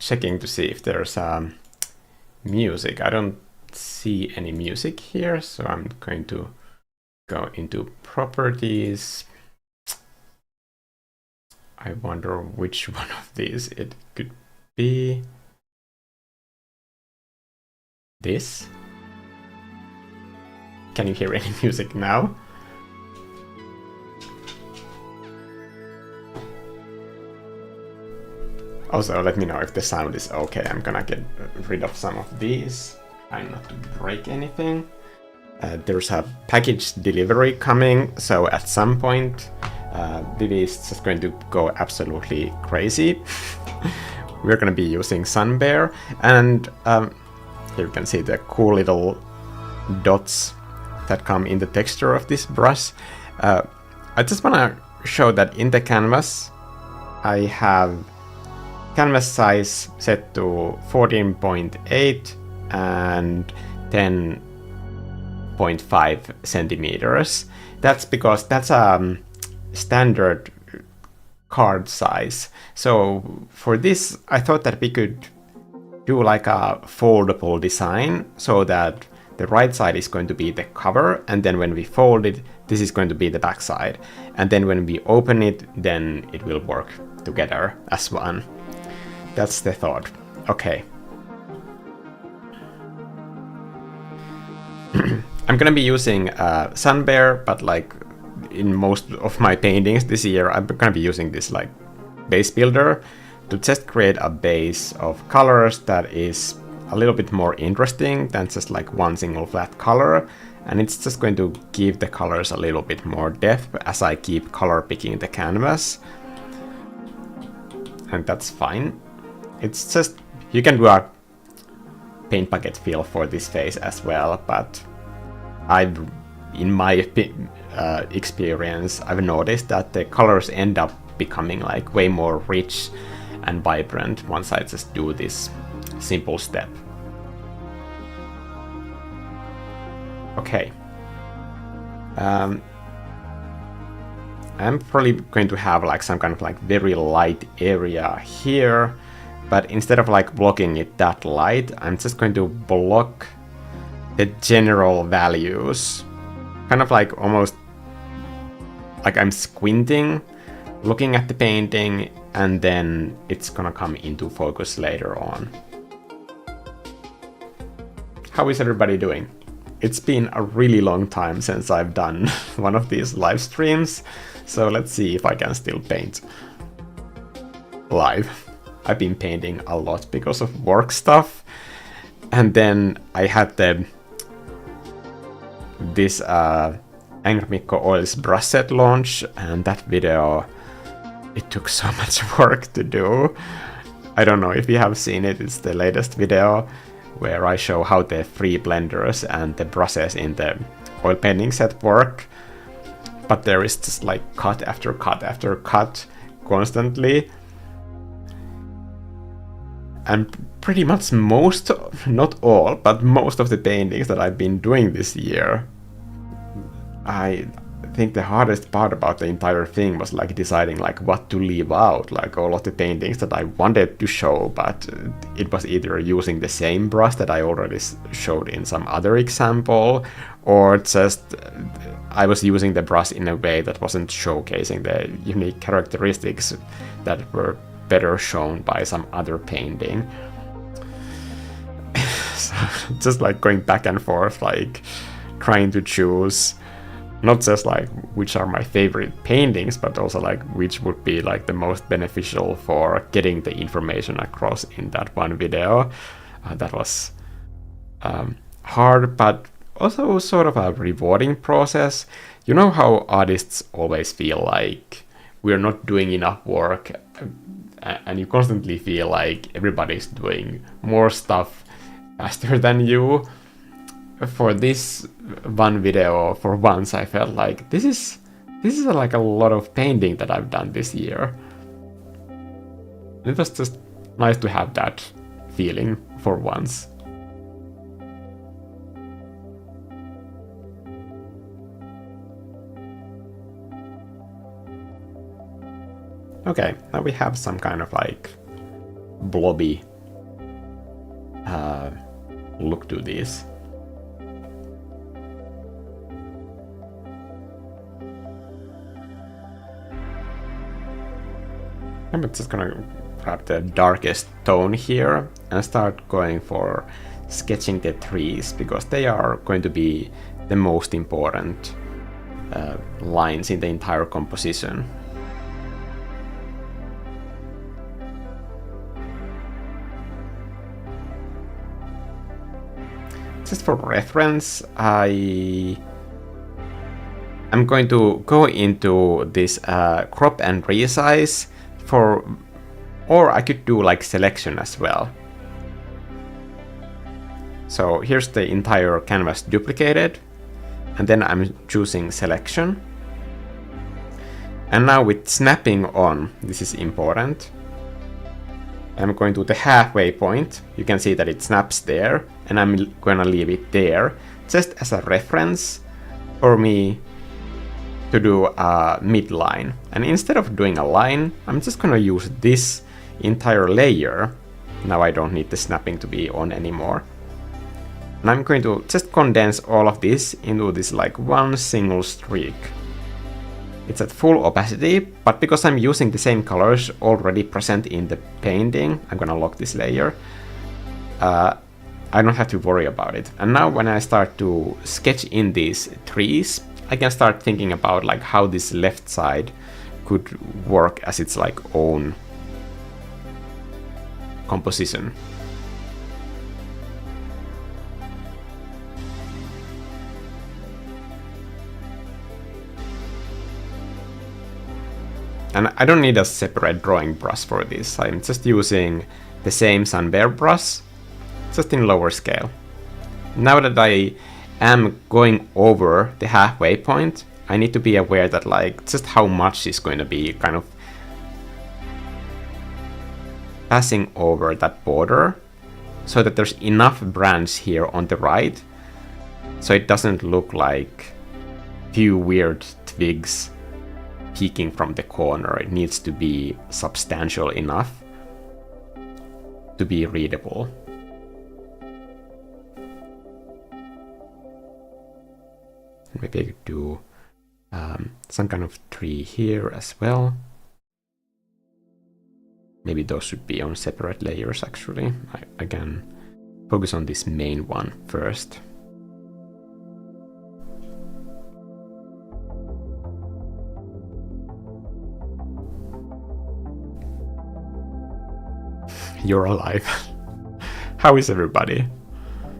checking to see if there's music. I don't see any music here, so I'm going to go into properties. I wonder which one of these it could be. This? Can you hear any music now? Also, let me know if the sound is okay. I'm gonna get rid of some of these. Trying not to break anything. There's a package delivery coming, so at some point, Vivi is just going to go absolutely crazy. We're gonna be using SUNBEAR, and here you can see the cool little dots that come in the texture of this brush. I just wanna show that in the canvas, I have canvas size set to 14.8 and 10.5 centimeters. That's because that's a standard card size. So for this, I thought that we could do like a foldable design so that the right side is going to be the cover, and then when we fold it, this is going to be the back side. And then when we open it, then it will work together as one. That's the thought. Okay. I'm gonna be using SUNBEAR, but like in most of my paintings this year, I'm gonna be using this like base builder to just create a base of colors that is a little bit more interesting than just like one single flat color. And it's just going to give the colors a little bit more depth as I keep color picking the canvas. And that's fine. It's just, you can do a paint bucket feel for this face as well, but in my experience, I've noticed that the colors end up becoming like way more rich and vibrant once I just do this simple step. Okay. I'm probably going to have like some kind of like very light area here, but instead of like blocking it that light, I'm just going to block the general values. Kind of like almost like I'm squinting, looking at the painting, and then it's gonna come into focus later on. How is everybody doing? It's been a really long time since I've done one of these live streams, so let's see if I can still paint live. I've been painting a lot because of work stuff, and then I had this Angry Mikko Oils brush set launch, and that video, it took so much work to do. I don't know if you have seen it, it's the latest video where I show how the free blenders and the brushes in the oil painting set work, but there is just like cut after cut after cut constantly. And pretty much most, not all, but most of the paintings that I've been doing this year, I think the hardest part about the entire thing was like deciding like what to leave out. Like all of the paintings that I wanted to show, but it was either using the same brush that I already showed in some other example, or just I was using the brush in a way that wasn't showcasing the unique characteristics that were better shown by some other painting. So just like going back and forth, like trying to choose not just like which are my favorite paintings, but also like which would be like the most beneficial for getting the information across in that one video. That was hard, but also sort of a rewarding process. You know how artists always feel like we're not doing enough work, and you constantly feel like everybody's doing more stuff faster than you. For this one video, for once, I felt like this is like a lot of painting that I've done this year. It was just nice to have that feeling for once. Okay, now we have some kind of like blobby look to this. I'm just gonna grab the darkest tone here and start going for sketching the trees, because they are going to be the most important lines in the entire composition. Just for reference, I'm going to go into this crop and resize for, or I could do like selection as well. So here's the entire canvas duplicated, and then I'm choosing selection. And now with snapping on, this is important. I'm going to the halfway point. You can see that it snaps there, and I'm gonna leave it there just as a reference for me to do a midline. And instead of doing a line, I'm just gonna use this entire layer. Now I don't need the snapping to be on anymore. And I'm going to just condense all of this into this like one single streak. It's at full opacity, but because I'm using the same colors already present in the painting, I'm gonna lock this layer. I don't have to worry about it. And now when I start to sketch in these trees, I can start thinking about like how this left side could work as its like own composition. And I don't need a separate drawing brush for this. I'm just using the same SUNBEAR-brush, just in lower scale. Now that I am going over the halfway point, I need to be aware that like just how much is going to be kind of passing over that border, so that there's enough branch here on the right, so it doesn't look like few weird twigs peeking from the corner. It needs to be substantial enough to be readable. Maybe I could do some kind of tree here as well. Maybe those should be on separate layers actually. I can focus on this main one first. You're alive. How is everybody?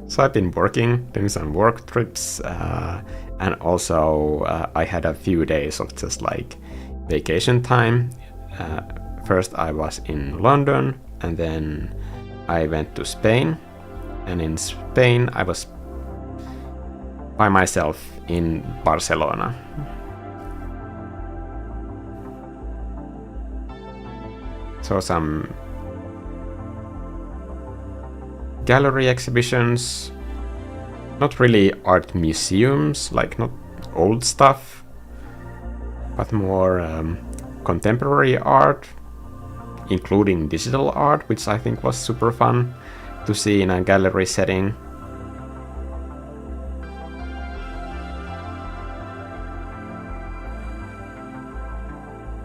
So I've been working, doing some work trips, and also I had a few days of just like vacation time. First I was in London, and then I went to Spain, and in Spain I was by myself in Barcelona. So some gallery exhibitions, not really art museums, like not old stuff, but more contemporary art, including digital art, which I think was super fun to see in a gallery setting.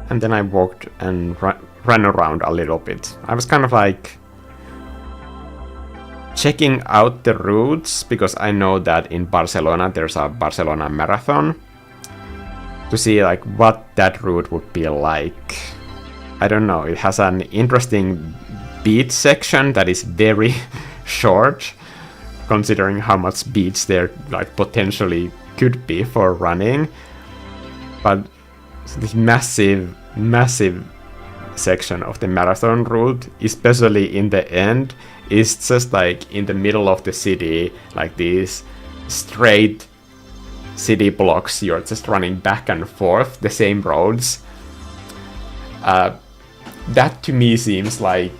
And then I walked and ran around a little bit. I was kind of like checking out the routes, because I know that in Barcelona there's a Barcelona marathon, to see like what that route would be like. I don't know, it has an interesting beach section that is very short, considering how much beach there like potentially could be for running. But this massive section of the marathon route, especially in the end, is just like in the middle of the city, like these straight city blocks. You're just running back and forth the same roads. That to me seems like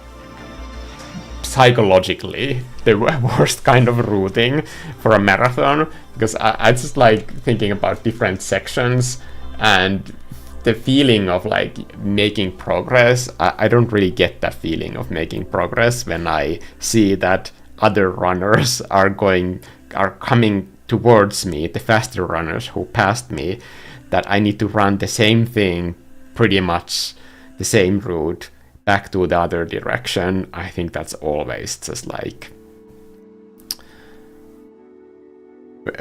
psychologically the worst kind of routing for a marathon, because I just like thinking about different sections and the feeling of like making progress. I don't really get that feeling of making progress when I see that other runners are coming towards me, the faster runners who passed me, that I need to run the same thing, pretty much the same route, back to the other direction. I think that's always just like,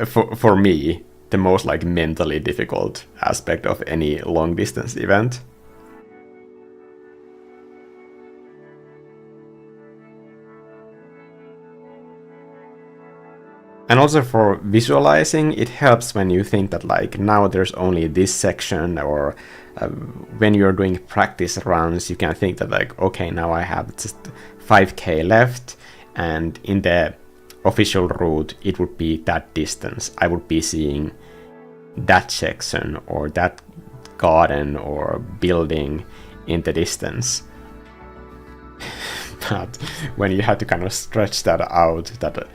for me, the most like mentally difficult aspect of any long distance event. And also for visualizing, it helps when you think that like now there's only this section, or when you're doing practice runs, you can think that like, okay, now I have just 5k left, and in the official route it would be that distance. I would be seeing that section or that garden or building in the distance. But when you have to kind of stretch that out, that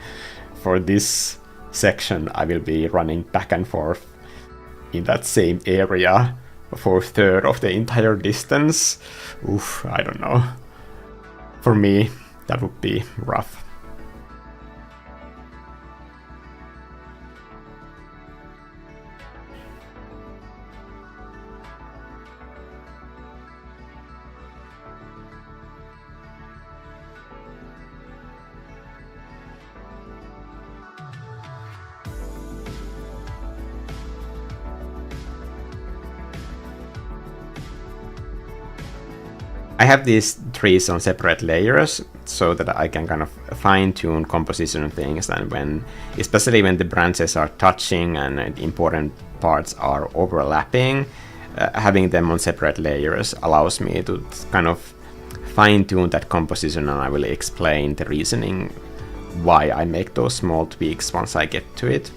for this section I will be running back and forth in that same area for a third of the entire distance, oof, I don't know. For me, that would be rough. I have these trees on separate layers so that I can kind of fine-tune composition things, and especially when the branches are touching and important parts are overlapping, having them on separate layers allows me to kind of fine-tune that composition, and I will explain the reasoning why I make those small tweaks once I get to it.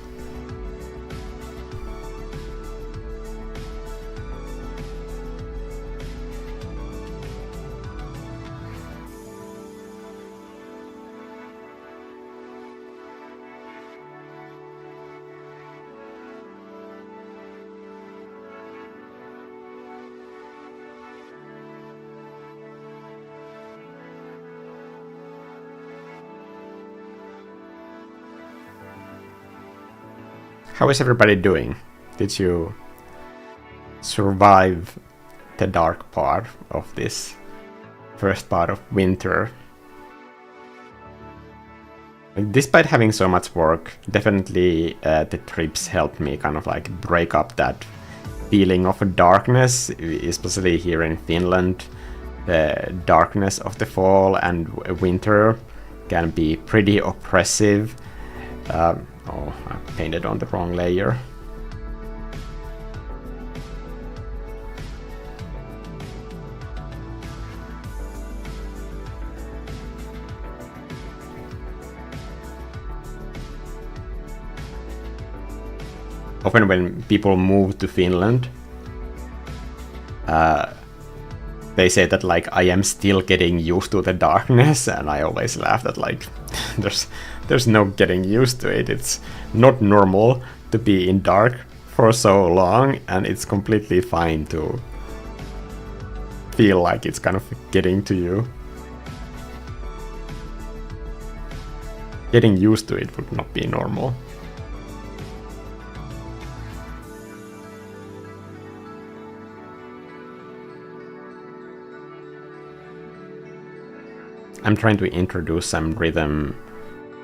How is everybody doing? Did you survive the dark part of this first part of winter? Despite having so much work, definitely the trips helped me kind of like break up that feeling of darkness, especially here in Finland. The darkness of the fall and winter can be pretty oppressive. Oh, I painted on the wrong layer. Often when people move to Finland, they say that like I am still getting used to the darkness, and I always laugh that like there's no getting used to it. It's not normal to be in dark for so long, and it's completely fine to feel like it's kind of getting to you. Getting used to it would not be normal. I'm trying to introduce some rhythm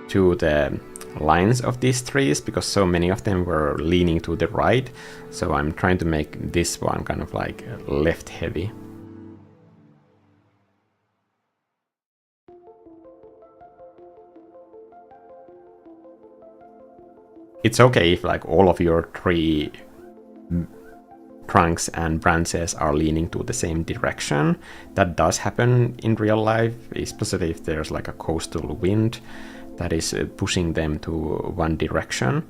to the lines of these trees because so many of them were leaning to the right, so I'm trying to make this one kind of like left heavy. It's okay if like all of your tree trunks and branches are leaning to the same direction. That does happen in real life, especially if there's like a coastal wind that is pushing them to one direction.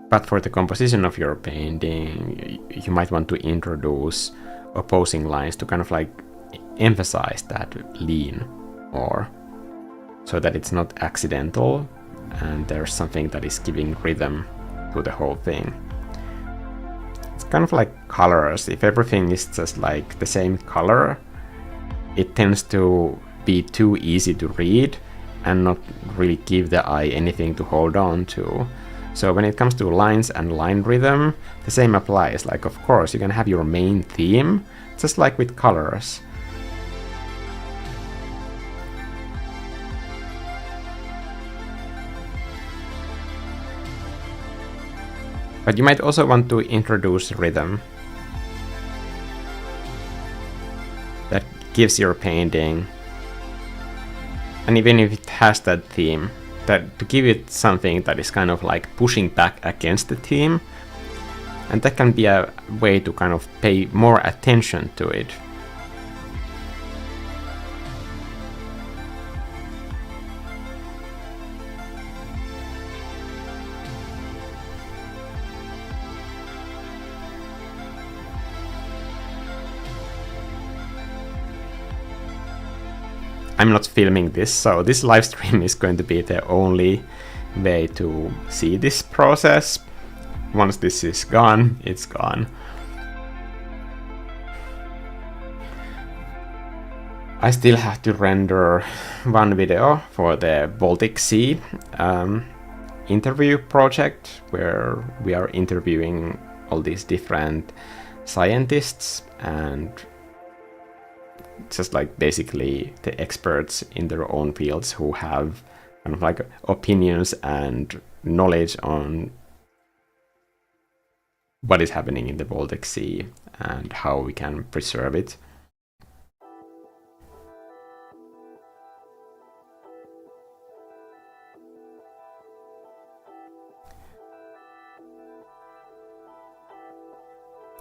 But for the composition of your painting, you might want to introduce opposing lines to kind of like emphasize that lean, or so that it's not accidental and there's something that is giving rhythm to the whole thing. It's kind of like colors. If everything is just like the same color, it tends to be too easy to read and not really give the eye anything to hold on to. So when it comes to lines and line rhythm, the same applies. Like, of course, you can have your main theme, just like with colors. But you might also want to introduce rhythm that gives your painting, and even if it has that theme, that to give it something that is kind of like pushing back against the theme, and that can be a way to kind of pay more attention to it. I'm not filming this, so this live stream is going to be the only way to see this process. Once this is gone, it's gone. I still have to render one video for the Baltic Sea interview project, where we are interviewing all these different scientists and just like basically the experts in their own fields who have kind of like opinions and knowledge on what is happening in the Baltic Sea and how we can preserve it.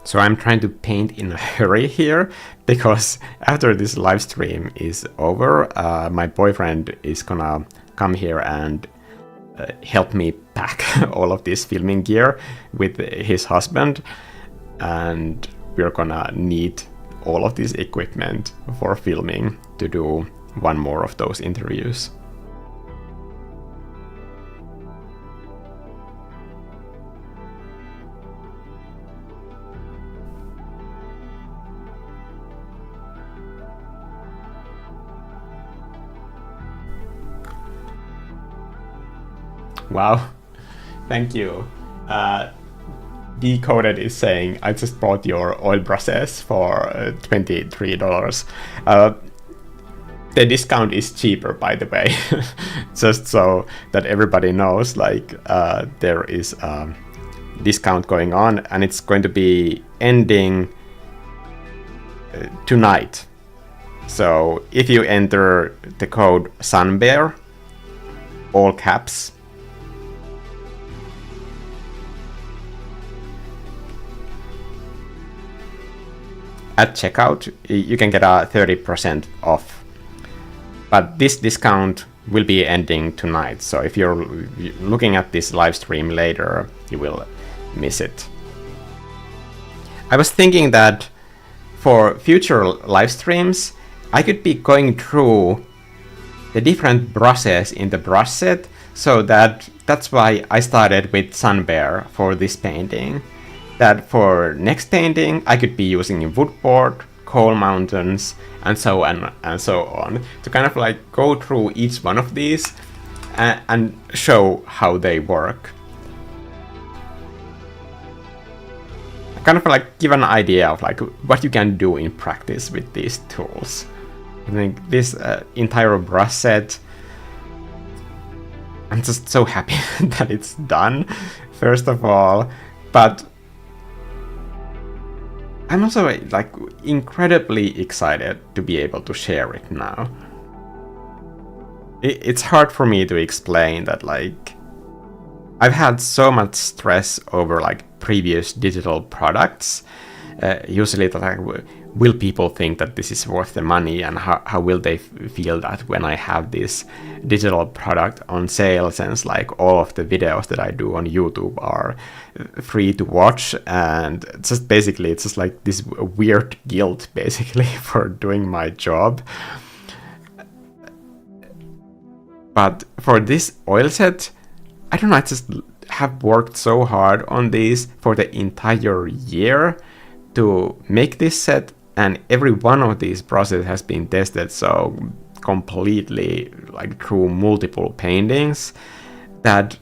So I'm trying to paint in a hurry here, because after this live stream is over, my boyfriend is gonna come here and help me pack all of this filming gear with his husband, and we're gonna need all of this equipment for filming to do one more of those interviews. Wow, thank you. Decoded is saying, I just bought your oil brushes for $23. The discount is cheaper, by the way, just so that everybody knows, like there is a discount going on, and it's going to be ending tonight. So if you enter the code SUNBEAR, all caps, at checkout, you can get a 30% off. But this discount will be ending tonight, so if you're looking at this live stream later, you will miss it. I was thinking that for future live streams, I could be going through the different brushes in the brush set, so that's why I started with SUNBEAR for this painting. That for next painting I could be using wood board, coal mountains, and so on and so on, to kind of like go through each one of these and show how they work. Kind of like give an idea of like what you can do in practice with these tools. I think this entire brush set, I'm just so happy that it's done, first of all, but I'm also like incredibly excited to be able to share it now. It's hard for me to explain that, like, I've had so much stress over like previous digital products. Usually like, will people think that this is worth the money, and how will they feel that when I have this digital product on sale, since like all of the videos that I do on YouTube are free to watch, and just basically it's just like this weird guilt basically for doing my job. But for this oil set, I don't know, I just have worked so hard on these for the entire year to make this set, and every one of these brushes has been tested, so completely like through multiple paintings that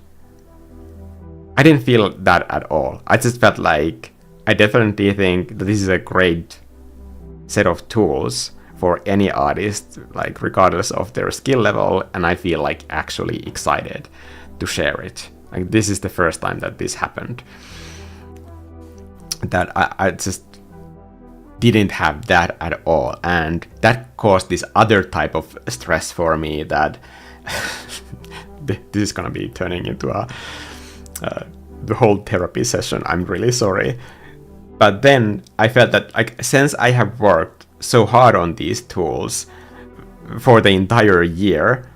I didn't feel that at all. I just felt like I definitely think that this is a great set of tools for any artist, like regardless of their skill level, and I feel like actually excited to share it. Like this is the first time that this happened. That I just didn't have that at all, and that caused this other type of stress for me that this is gonna be turning into a the whole therapy session. I'm really sorry. But then I felt that like since I have worked so hard on these tools for the entire year,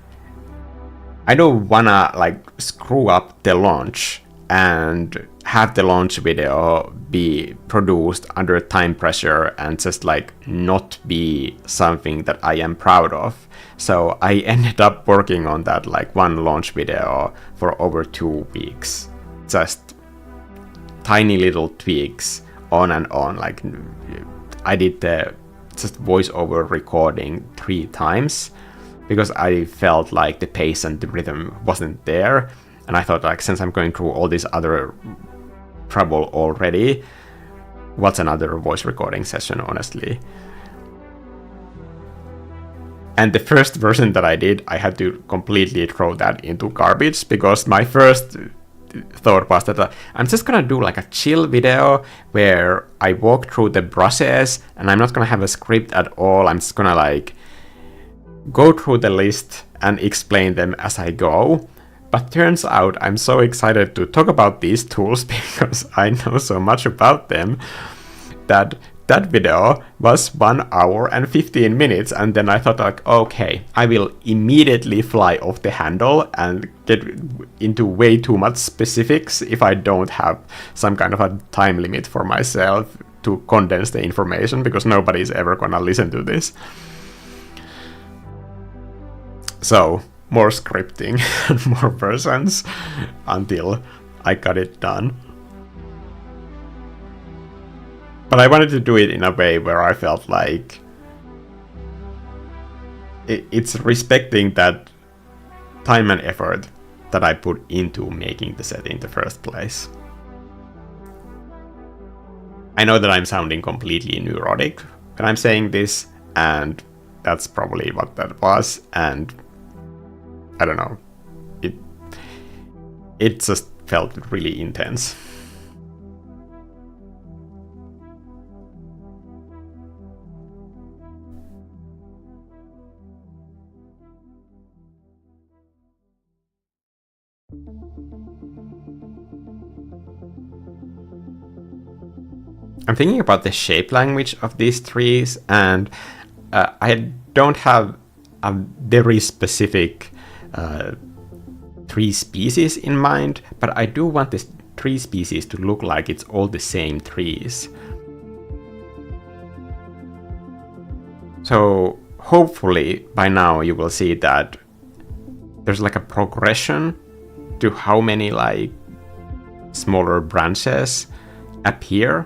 I don't wanna like screw up the launch and have the launch video be produced under time pressure and just like not be something that I am proud of. So I ended up working on that like one launch video for over 2 weeks. Just tiny little tweaks on and on. Like I did the just voiceover recording 3 times because I felt like the pace and the rhythm wasn't there. And I thought like since I'm going through all this other trouble already, what's another voice recording session, honestly? And the first version that I did, I had to completely throw that into garbage because my first thought was that I'm just gonna do like a chill video where I walk through the brushes and I'm not gonna have a script at all. I'm just gonna like go through the list and explain them as I go. But turns out I'm so excited to talk about these tools because I know so much about them that that video was 1 hour and 15 minutes, and then I thought like, okay, I will immediately fly off the handle and get into way too much specifics if I don't have some kind of a time limit for myself to condense the information, because nobody's ever gonna listen to this. So, more scripting and more versions until I got it done. But I wanted to do it in a way where I felt like it's respecting that time and effort that I put into making the set in the first place. I know that I'm sounding completely neurotic when I'm saying this, and that's probably what that was, and I don't know, it just felt really intense. I'm thinking about the shape language of these trees, and I don't have a very specific tree species in mind, but I do want this tree species to look like it's all the same trees. So hopefully by now you will see that there's like a progression to how many like smaller branches appear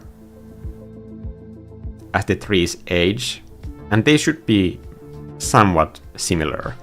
as the trees age, and they should be somewhat similar.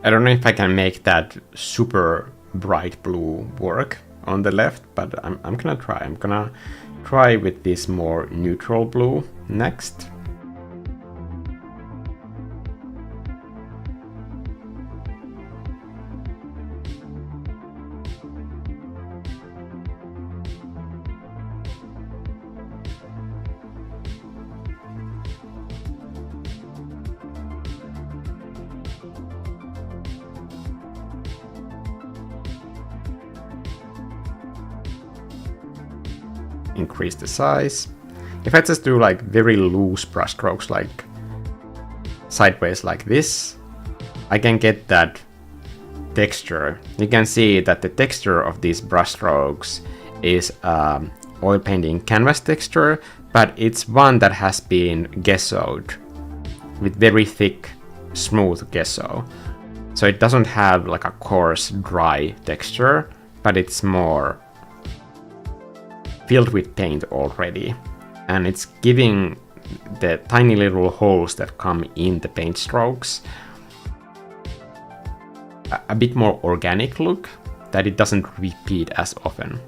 I don't know if I can make that super bright blue work on the left, but I'm gonna try. I'm gonna try with this more neutral blue next. increase the size. If I just do like very loose brush strokes, like sideways like this, I can get that texture. You can see that the texture of these brush strokes is oil painting canvas texture, but it's one that has been gessoed with very thick, smooth gesso. So it doesn't have like a coarse, dry texture, but it's more filled with paint already. And it's giving the tiny little holes that come in the paint strokes a bit more organic look, that it doesn't repeat as often.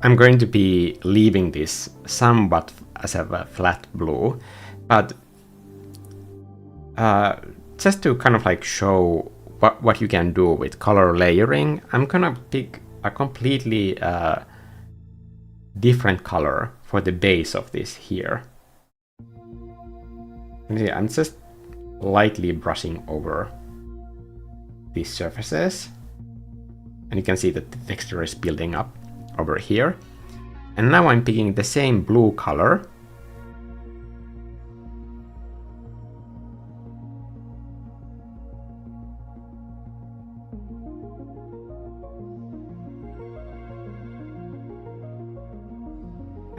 I'm going to be leaving this somewhat as a flat blue, but just to kind of like show what you can do with color layering, I'm gonna pick a completely different color for the base of this here. I'm just lightly brushing over these surfaces, and you can see that the texture is building up over here. And now I'm picking the same blue color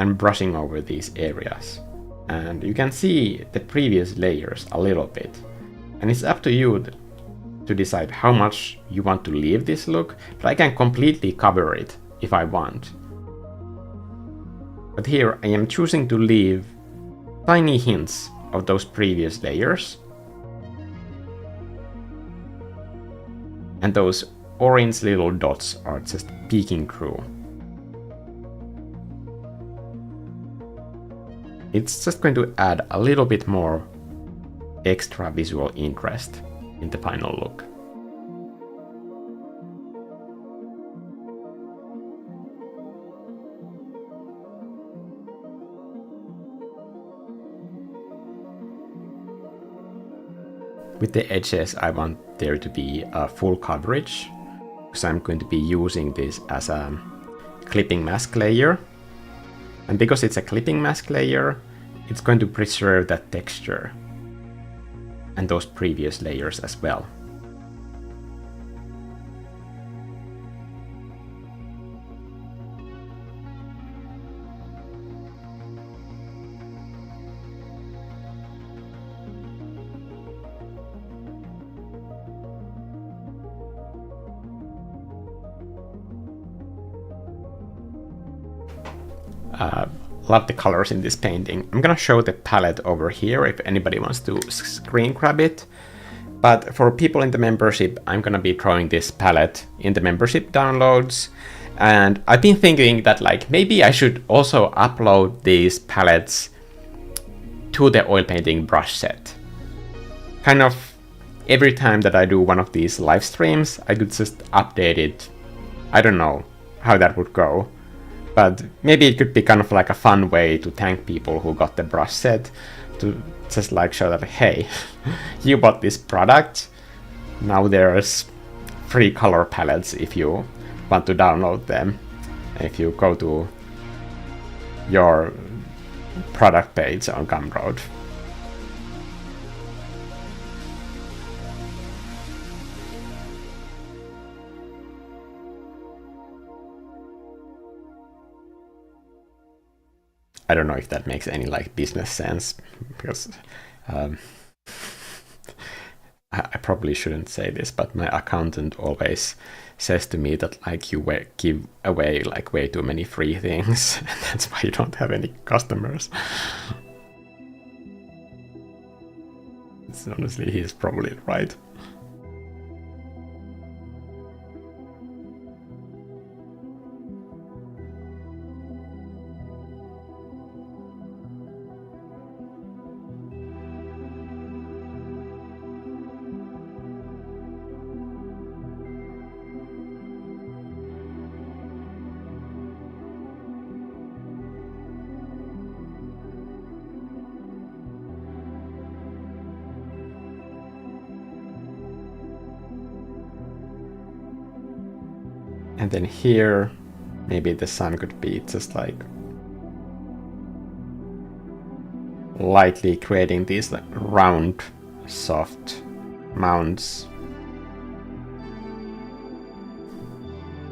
and brushing over these areas. And you can see the previous layers a little bit, and it's up to you to decide how much you want to leave this look, but I can completely cover it if I want. But here I am choosing to leave tiny hints of those previous layers. And those orange little dots are just peeking through. It's just going to add a little bit more extra visual interest in the final look. With the edges, I want there to be a full coverage, because I'm going to be using this as a clipping mask layer. And because it's a clipping mask layer, it's going to preserve that texture and those previous layers as well. Love the colors in this painting. I'm gonna show the palette over here if anybody wants to screen grab it. But for people in the membership, I'm gonna be throwing this palette in the membership downloads. And I've been thinking that like maybe I should also upload these palettes to the oil painting brush set. Kind of every time that I do one of these live streams, I could just update it. I don't know how that would go. But maybe it could be kind of like a fun way to thank people who got the brush set, to just like show that, hey, you bought this product, now there's free color palettes if you want to download them. If you go to your product page on Gumroad. I don't know if that makes any like business sense, because I probably shouldn't say this, but my accountant always says to me that like you give away like way too many free things, and that's why you don't have any customers. Honestly, he's probably right. And then here, maybe the sun could be just like lightly creating these like round, soft mounds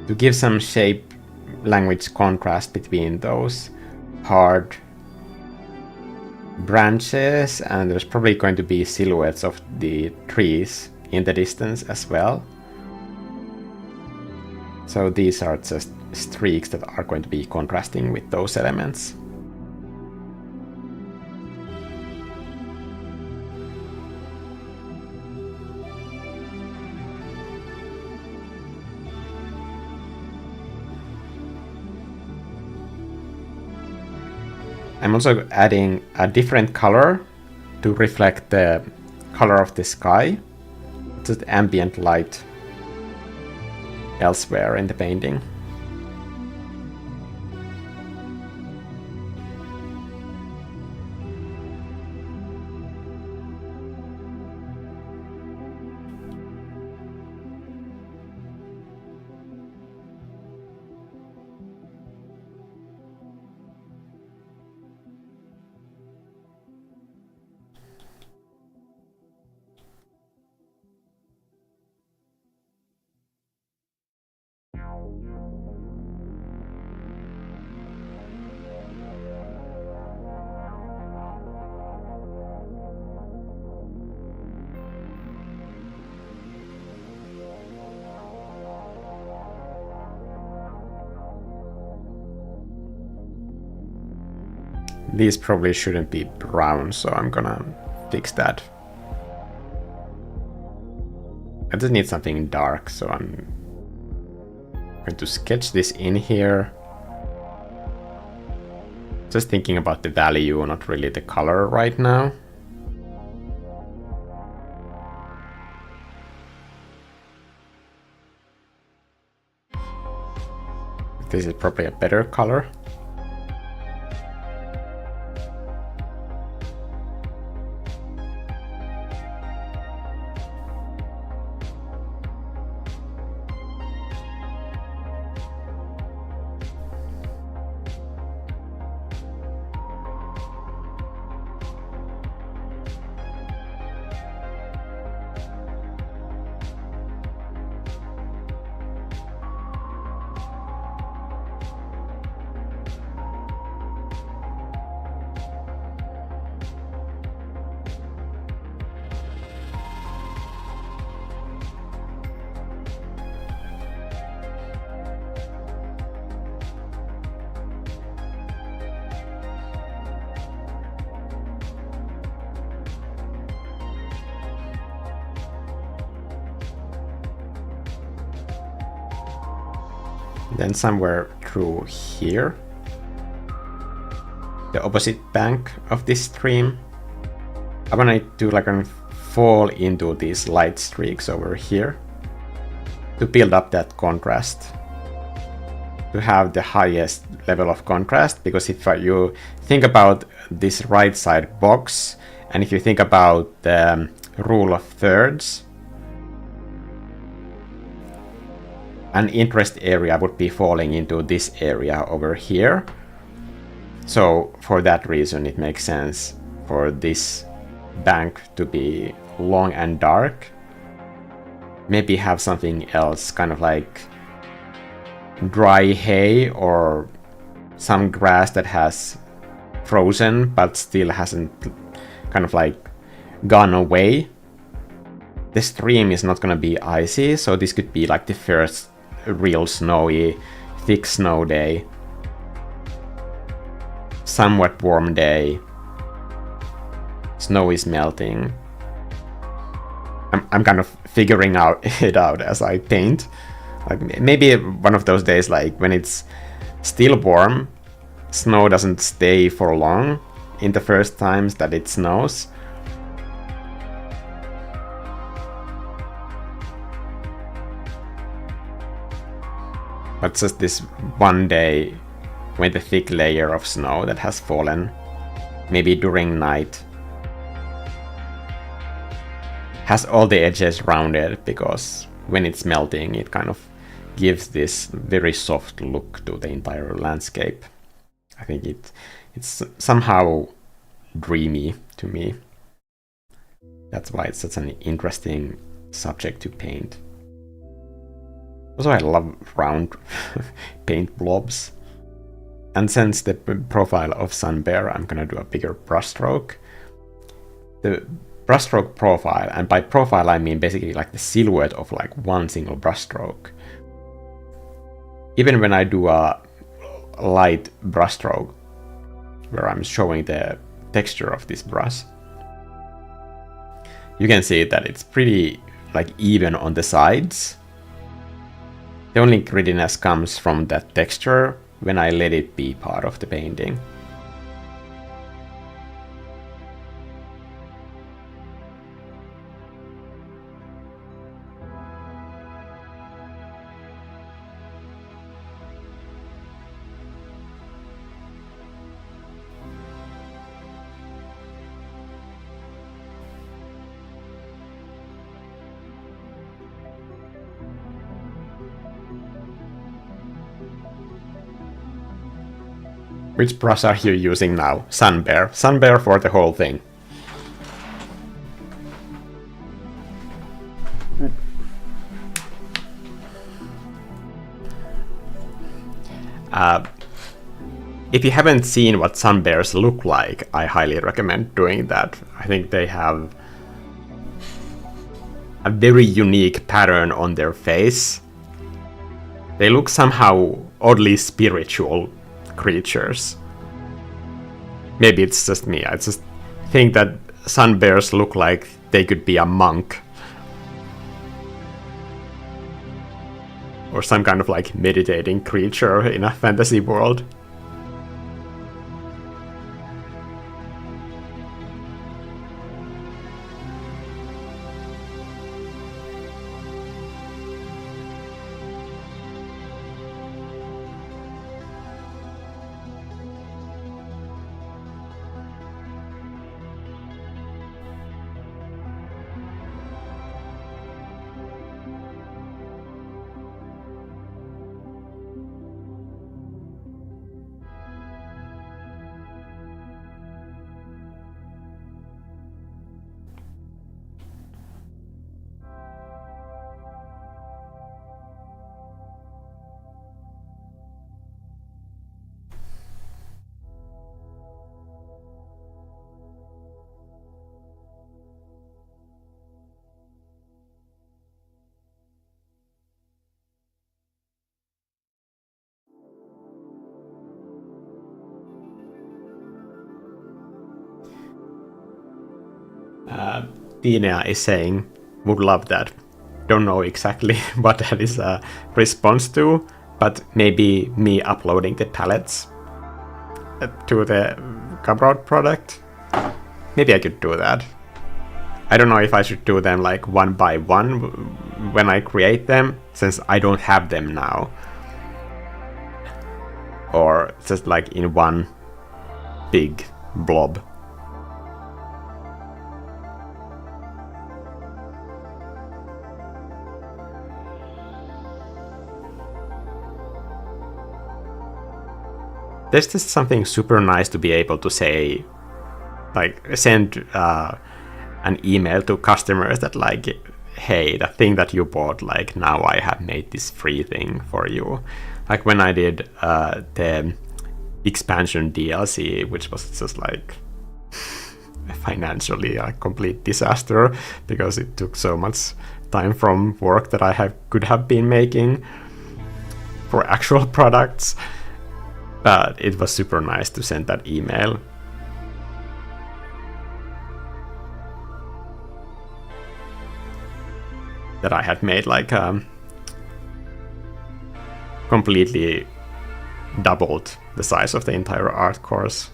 to give some shape language contrast between those hard branches, and there's probably going to be silhouettes of the trees in the distance as well. So these are just streaks that are going to be contrasting with those elements. I'm also adding a different color to reflect the color of the sky, just ambient light elsewhere in the painting. These probably shouldn't be brown, so I'm gonna fix that. I just need something dark, so I'm going to sketch this in here. Just thinking about the value, not really the color right now. This is probably a better color. Then somewhere through here, the opposite bank of this stream, I want it to like fall into these light streaks over here to build up that contrast, to have the highest level of contrast. Because if you think about this right side box, and if you think about the rule of thirds, an interest area would be falling into this area over here. So for that reason, it makes sense for this bank to be long and dark. Maybe have something else, kind of like dry hay or some grass that has frozen but still hasn't kind of like gone away. The stream is not going to be icy, so this could be like the first real snowy, thick snow day, somewhat warm day, snow is melting. I'm kind of figuring it out as I paint. Like maybe one of those days, like when it's still warm, snow doesn't stay for long in the first times that it snows. But just this one day with a thick layer of snow that has fallen, maybe during night, has all the edges rounded, because when it's melting it kind of gives this very soft look to the entire landscape. I think it's somehow dreamy to me. That's why it's such an interesting subject to paint. Also, I love round paint blobs. And since the profile of SUNBEAR, I'm gonna do a bigger brushstroke. The brushstroke profile, and by profile I mean basically like the silhouette of like one single brushstroke. Even when I do a light brushstroke, where I'm showing the texture of this brush, you can see that it's pretty like even on the sides. The only grittiness comes from that texture when I let it be part of the painting. Which brush are you using now? SUNBEAR. SUNBEAR for the whole thing. If you haven't seen what SUNBEARs look like, I highly recommend doing that. I think they have a very unique pattern on their face. They look somehow oddly spiritual creatures. Maybe it's just me. I just think that SUNBEARs look like they could be a monk. Or some kind of like meditating creature in a fantasy world. Tinea is saying, would love that. Don't know exactly what that is a response to, but maybe me uploading the palettes to the Gumroad product. Maybe I could do that. I don't know if I should do them like one by one when I create them, since I don't have them now. Or just like in one big blob. There's just something super nice to be able to say, like send an email to customers that like, hey, the thing that you bought, like now I have made this free thing for you. Like when I did the expansion DLC, which was just like financially a complete disaster because it took so much time from work that I could have been making for actual products. But it was super nice to send that email. That I had made like completely doubled the size of the entire art course.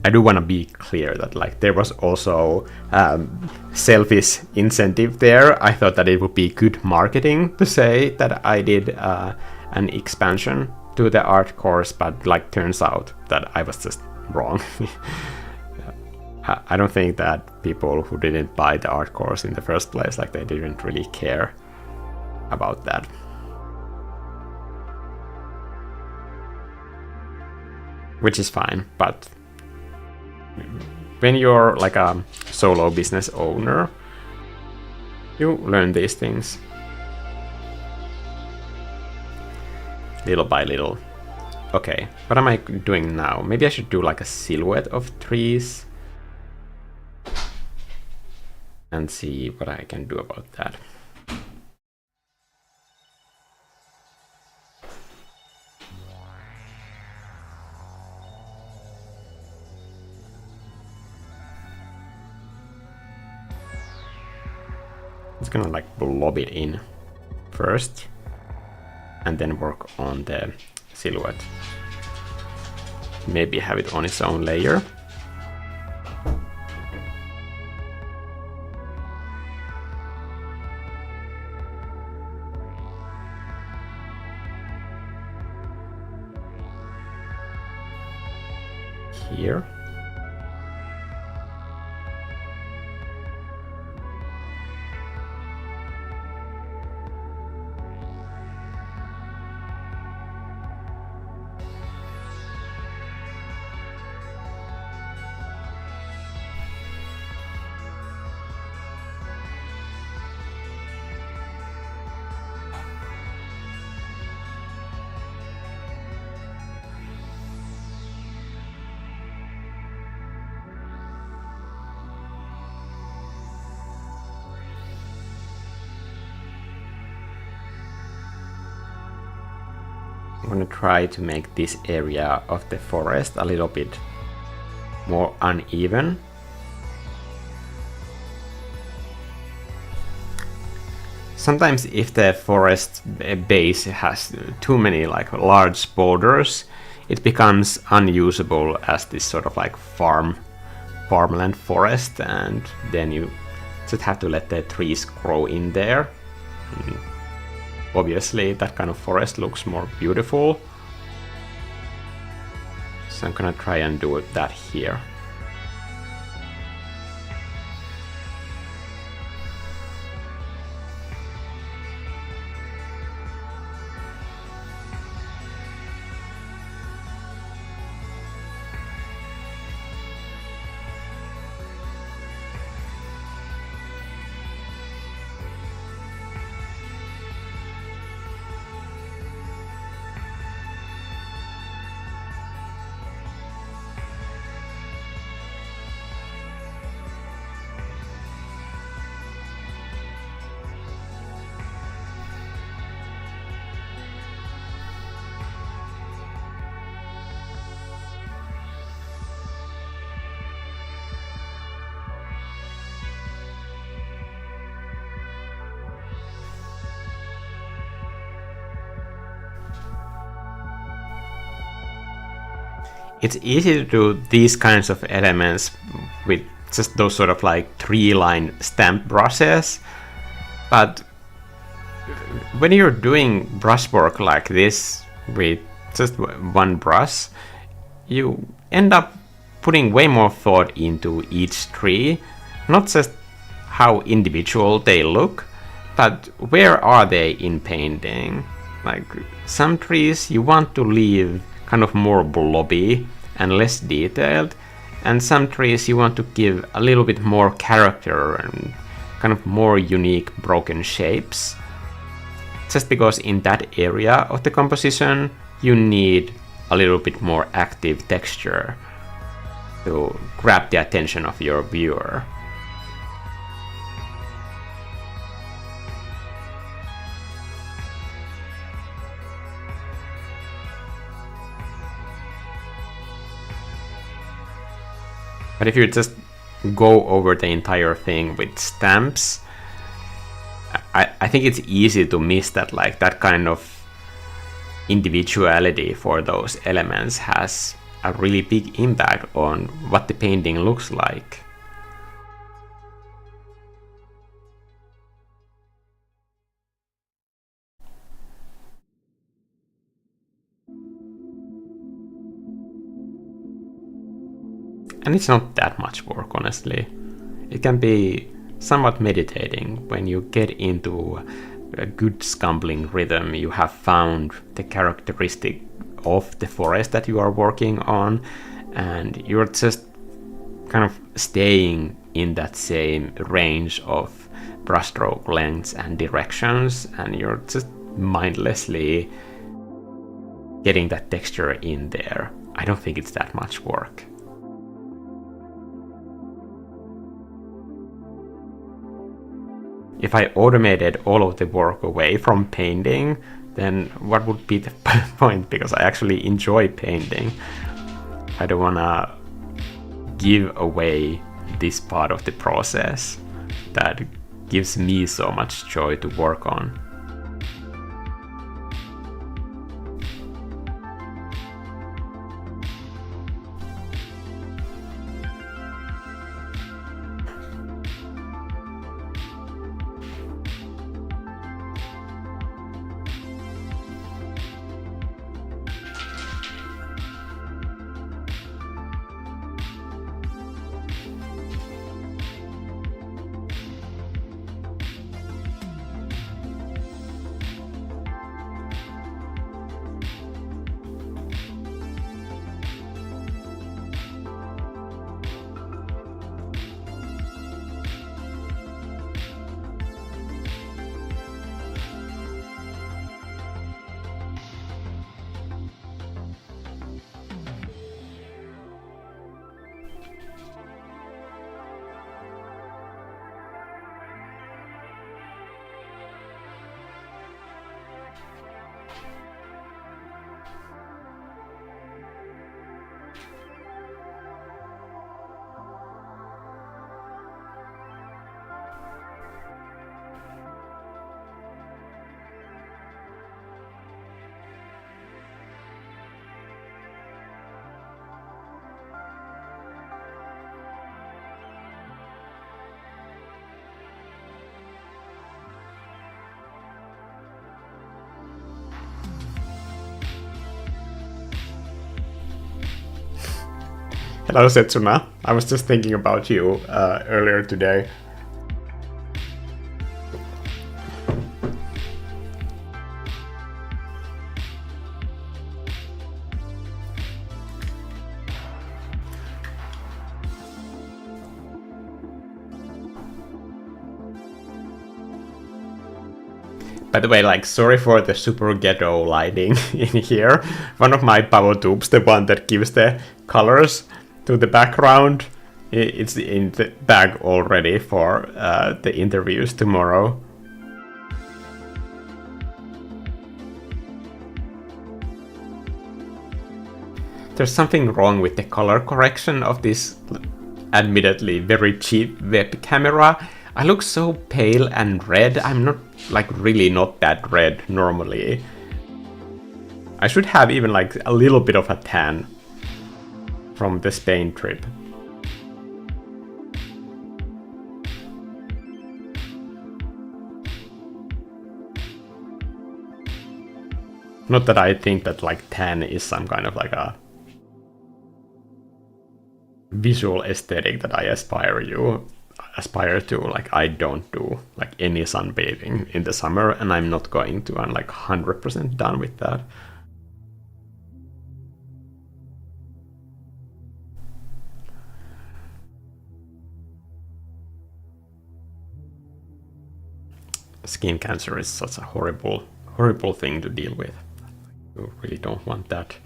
I do want to be clear that like there was also selfish incentive there. I thought that it would be good marketing to say that I did an expansion to the art course, but like turns out that I was just wrong. I don't think that people who didn't buy the art course in the first place, like they didn't really care about that. Which is fine, but when you're like a solo business owner, you learn these things little by little. Okay, what am I doing now? Maybe I should do like a silhouette of trees and see what I can do about that. It's gonna like blob it in first and then work on the silhouette. Maybe have it on its own layer. Here. I'm gonna try to make this area of the forest a little bit more uneven. Sometimes if the forest base has too many like large borders, it becomes unusable as this sort of like farmland forest, and then you just have to let the trees grow in there. Obviously that kind of forest looks more beautiful. So I'm gonna try and do that here. It's easy to do these kinds of elements with just those sort of like tree-line stamp brushes, but when you're doing brushwork like this with just one brush, you end up putting way more thought into each tree, not just how individual they look, but where are they in painting. Like some trees you want to leave kind of more blobby and less detailed, and some trees you want to give a little bit more character and kind of more unique broken shapes, just because in that area of the composition you need a little bit more active texture to grab the attention of your viewer. But if you just go over the entire thing with stamps, I think it's easy to miss that like that kind of individuality for those elements has a really big impact on what the painting looks like. And it's not that much work, honestly. It can be somewhat meditating when you get into a good scumbling rhythm. You have found the characteristic of the forest that you are working on, and you're just kind of staying in that same range of brushstroke lengths and directions, and you're just mindlessly getting that texture in there. I don't think it's that much work. If I automated all of the work away from painting, then what would be the point? Because I actually enjoy painting. I don't want to give away this part of the process that gives me so much joy to work on. Hello Setsuna, I was just thinking about you earlier today. By the way, like, sorry for the super ghetto lighting in here. One of my power tubes, the one that gives the colors to the background, it's in the bag already for the interviews tomorrow. There's something wrong with the color correction of this admittedly very cheap web camera. I look so pale and red. I'm not, like, really not that red normally. I should have even like a little bit of a tan from the Spain trip. Not that I think that like tan is some kind of like a visual aesthetic that I aspire to. Like, I don't do like any sunbathing in the summer, and I'm not going to. I'm like 100% done with that. Skin cancer is such a horrible thing to deal with. You really don't want that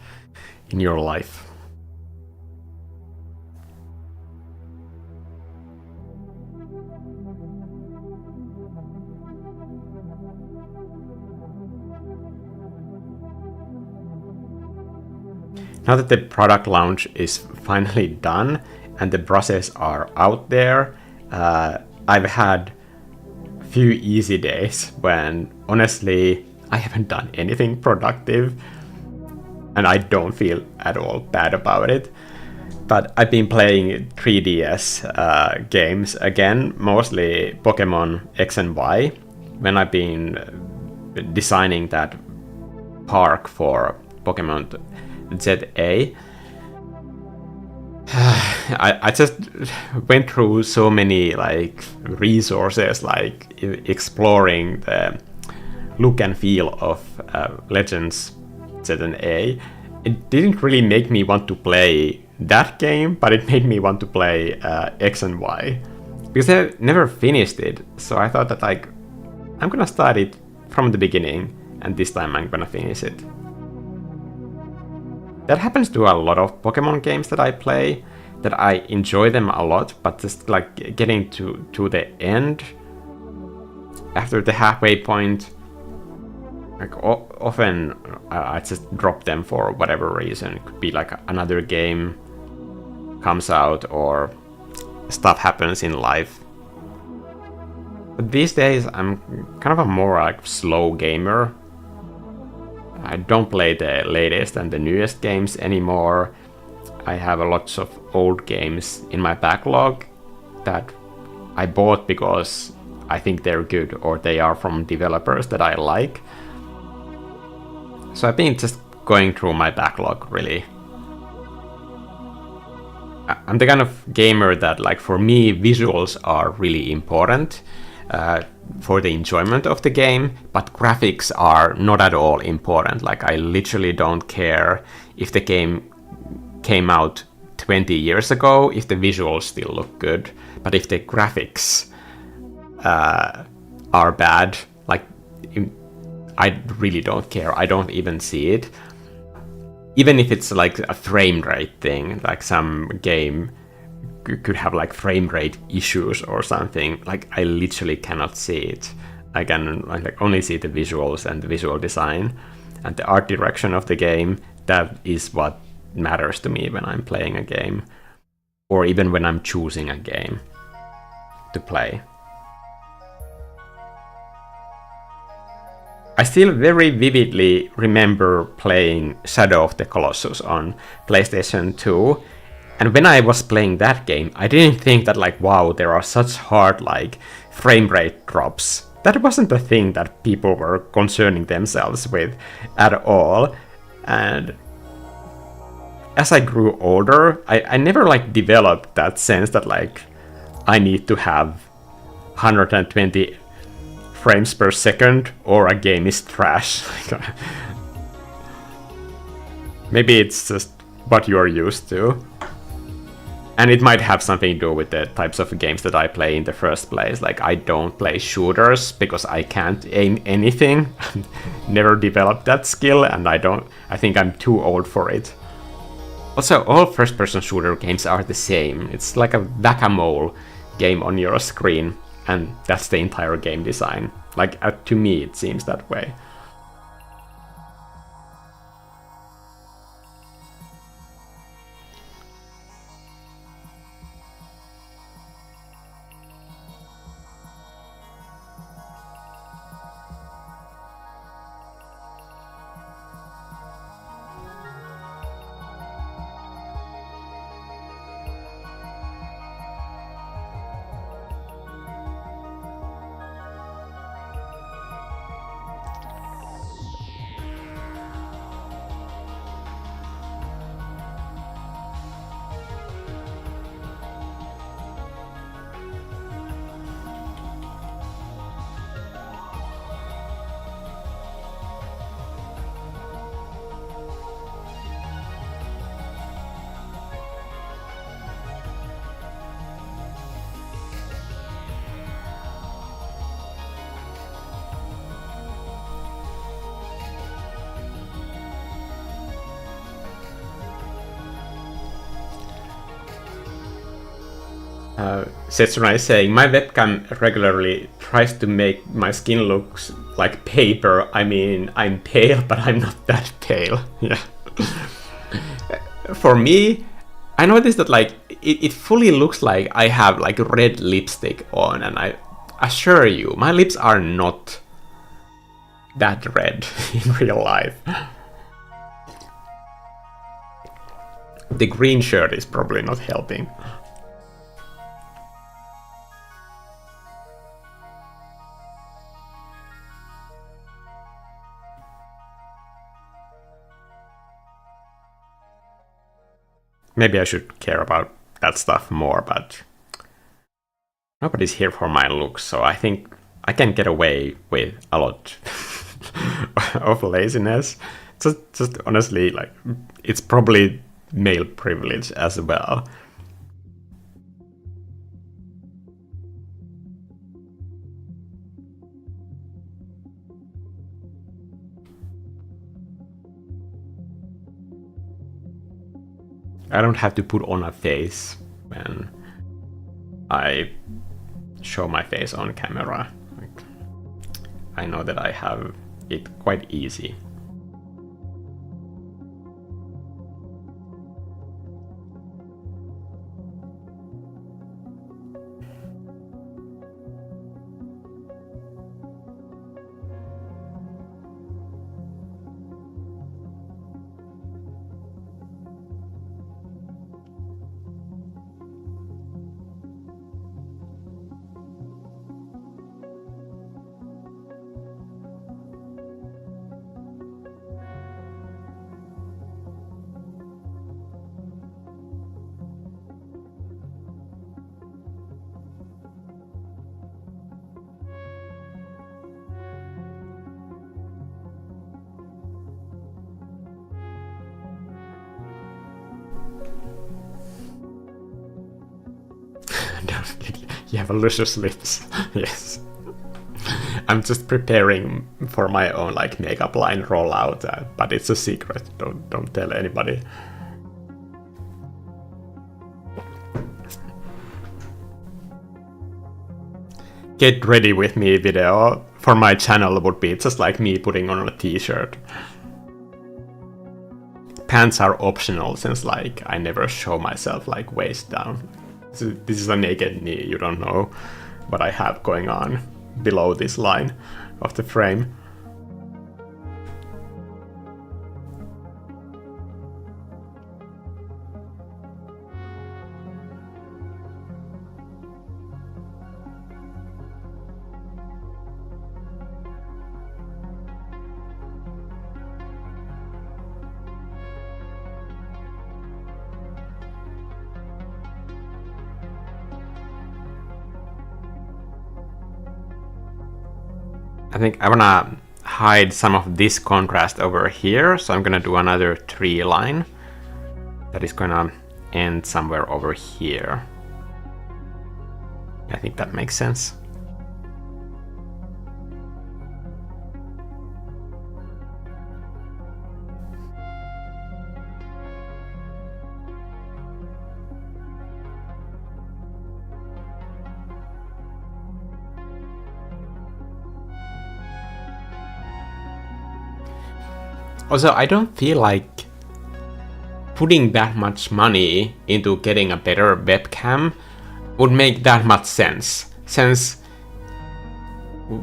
in your life. Now that the product launch is finally done and the brushes are out there, I've had a few easy days when honestly I haven't done anything productive. and I don't feel at all bad about it. But I've been playing 3DS games again, mostly Pokemon X and Y, when I've been designing that park for Pokemon ZA. I just went through so many like resources, like exploring the look and feel of Legends ZA. It didn't really make me want to play that game, but it made me want to play X and Y, because I never finished it. So I thought that like I'm gonna start it from the beginning, and this time I'm gonna finish it. That happens to a lot of Pokemon games that I play, that I enjoy them a lot, but just like getting to the end, after the halfway point, like often I just drop them for whatever reason. It could be like another game comes out or stuff happens in life. But these days I'm kind of a more like slow gamer. I don't play the latest and the newest games anymore. I have lots of old games in my backlog that I bought because I think they're good, or they are from developers that I like. So I've been just going through my backlog, really. I'm the kind of gamer that, like, for me, visuals are really important for the enjoyment of the game, but graphics are not at all important. Like, I literally don't care if the game came out 20 years ago, if the visuals still look good, but if the graphics are bad, like, I really don't care. I don't even see it. Even if it's like a frame rate thing, like some game could have like frame rate issues or something, like I literally cannot see it. I can like only see the visuals and the visual design and the art direction of the game. That is what matters to me when I'm playing a game, or even when I'm choosing a game to play. I still very vividly remember playing Shadow of the Colossus on PlayStation 2, and when I was playing that game, I didn't think that like, wow, there are such hard like frame rate drops. That wasn't a thing that people were concerning themselves with at all. And as I grew older, I never like developed that sense that like I need to have 120 frames per second or a game is trash. Maybe it's just what you're used to. And it might have something to do with the types of games that I play in the first place. Like, I don't play shooters because I can't aim anything. Never developed that skill, and I think I'm too old for it. Also, all first-person shooter games are the same. It's like a whack-a-mole game on your screen, and that's the entire game design. Like, to me, it seems that way. Setsuna is saying, my webcam regularly tries to make my skin look like paper. I mean, I'm pale, but I'm not that pale. Yeah. For me, I noticed that like it fully looks like I have like red lipstick on, and I assure you, my lips are not that red in real life. the green shirt is probably not helping. Maybe I should care about that stuff more, but nobody's here for my looks, so I think I can get away with a lot of laziness. Just honestly, like, it's probably male privilege as well. I don't have to put on a face when I show my face on camera. Like, I know that I have it quite easy. You have luscious lips. Yes. I'm just preparing for my own like makeup line rollout, but it's a secret. Don't tell anybody. Get ready with me video for my channel would be just like me putting on a t-shirt. Pants are optional since like I never show myself like waist down. So this is a naked knee, you don't know what I have going on below this line of the frame. I think I wanna hide some of this contrast over here, so I'm gonna do another tree line that is gonna end somewhere over here. I think that makes sense. Also, I don't feel like putting that much money into getting a better webcam would make that much sense. Since,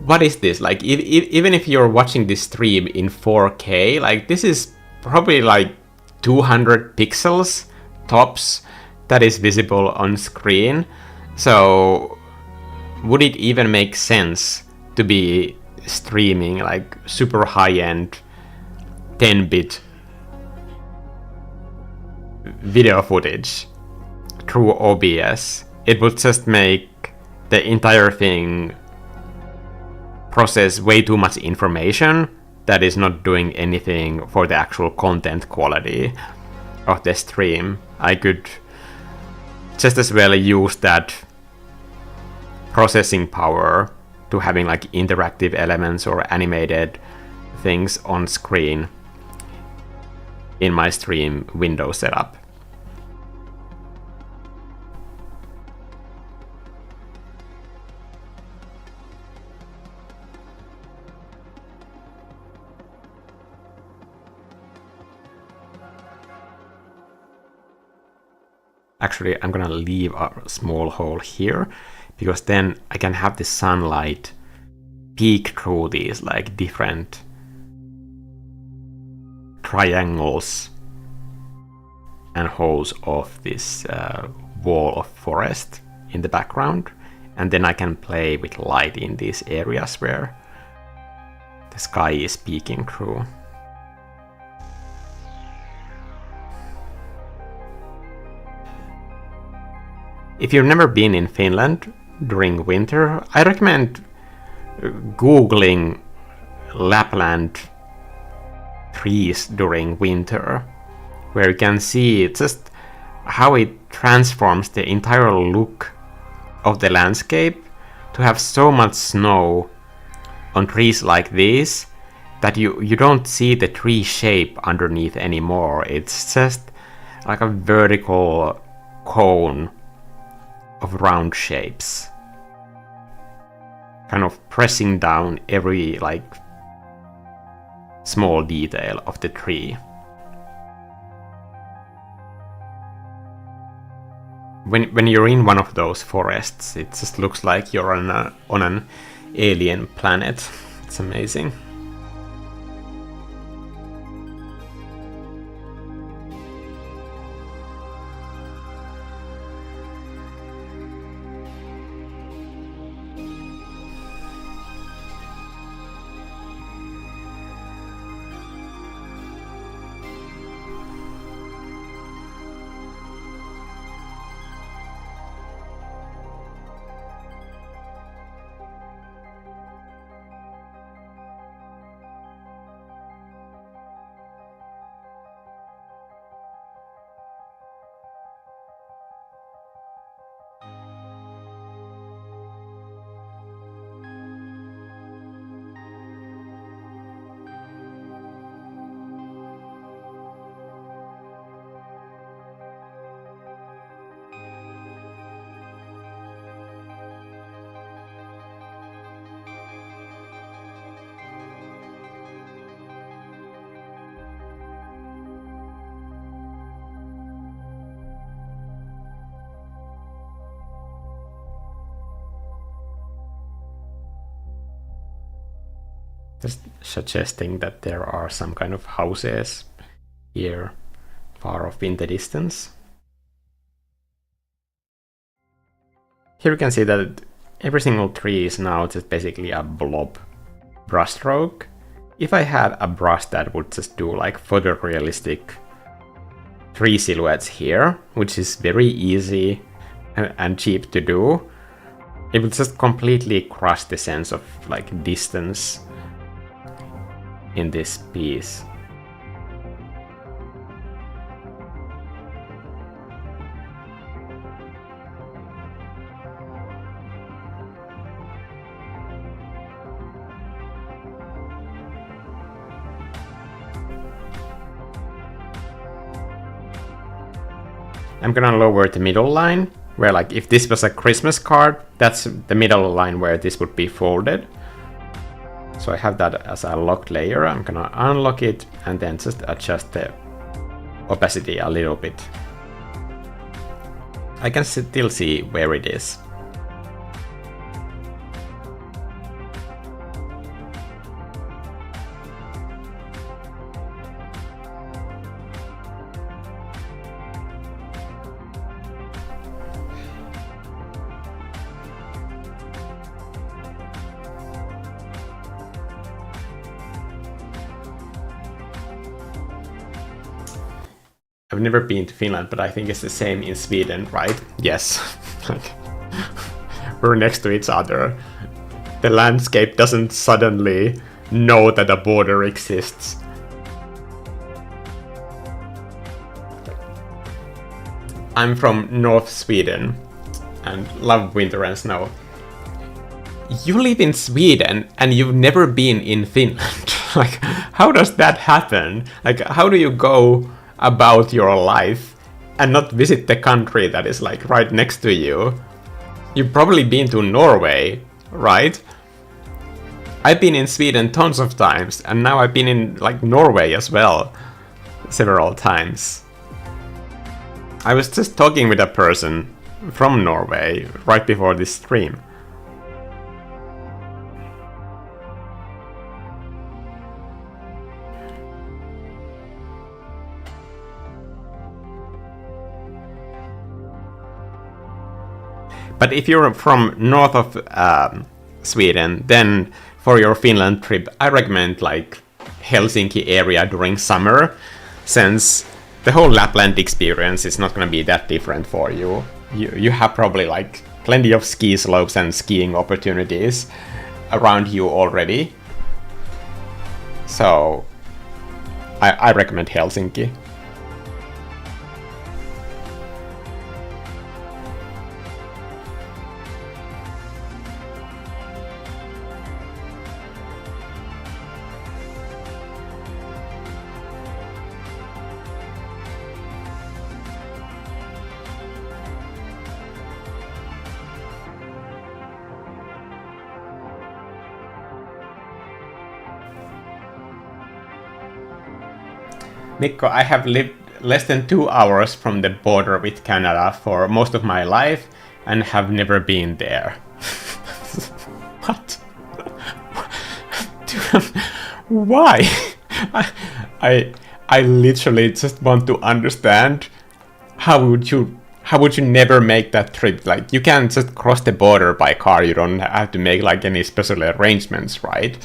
what is this? Like, even if you're watching this stream in 4K, like, this is probably like 200 pixels tops that is visible on screen. So, would it even make sense to be streaming like super high-end 10-bit video footage through OBS? It would just make the entire thing process way too much information that is not doing anything for the actual content quality of the stream. I could just as well use that processing power to having like interactive elements or animated things on screen in my stream window setup. Actually, I'm gonna leave a small hole here, because then I can have the sunlight peek through these like different triangles and holds off this wall of forest in the background, and then I can play with light in these areas where the sky is peeking through. If you've never been in Finland during winter, I recommend googling Lapland trees during winter, where you can see just how it transforms the entire look of the landscape to have so much snow on trees like this that you don't see the tree shape underneath anymore. It's just like a vertical cone of round shapes, kind of pressing down every like small detail of the tree. When you're in one of those forests, it just looks like you're on an alien planet. It's amazing. Just suggesting that there are some kind of houses here far off in the distance. Here you can see that every single tree is now just basically a blob brushstroke. If I had a brush that would just do like photorealistic tree silhouettes here, which is very easy and cheap to do, it would just completely crush the sense of like distance in this piece. I'm gonna lower the middle line, where like if this was a Christmas card, that's the middle line where this would be folded. So I have that as a locked layer. I'm gonna unlock it and then just adjust the opacity a little bit. I can still see where it is. I've never been to Finland, but I think it's the same in Sweden, right? Yes. Like, we're next to each other. The landscape doesn't suddenly know that a border exists. I'm from North Sweden and love winter and snow. You live in Sweden and you've never been in Finland. Like, how does that happen? Like, how do you go about your life and not visit the country that is like right next to you? You've probably been to Norway, right? I've been in Sweden tons of times, and now I've been in like Norway as well several times. I was just talking with a person from Norway right before this stream. But if you're from north of Sweden, then for your Finland trip, I recommend like Helsinki area during summer, since the whole Lapland experience is not going to be that different for you. You have probably like plenty of ski slopes and skiing opportunities around you already. So I recommend Helsinki. Mikko, I have lived less than 2 hours from the border with Canada for most of my life and have never been there. What? Why? I literally just want to understand how would you never make that trip? Like, you can't just cross the border by car, you don't have to make like any special arrangements, right?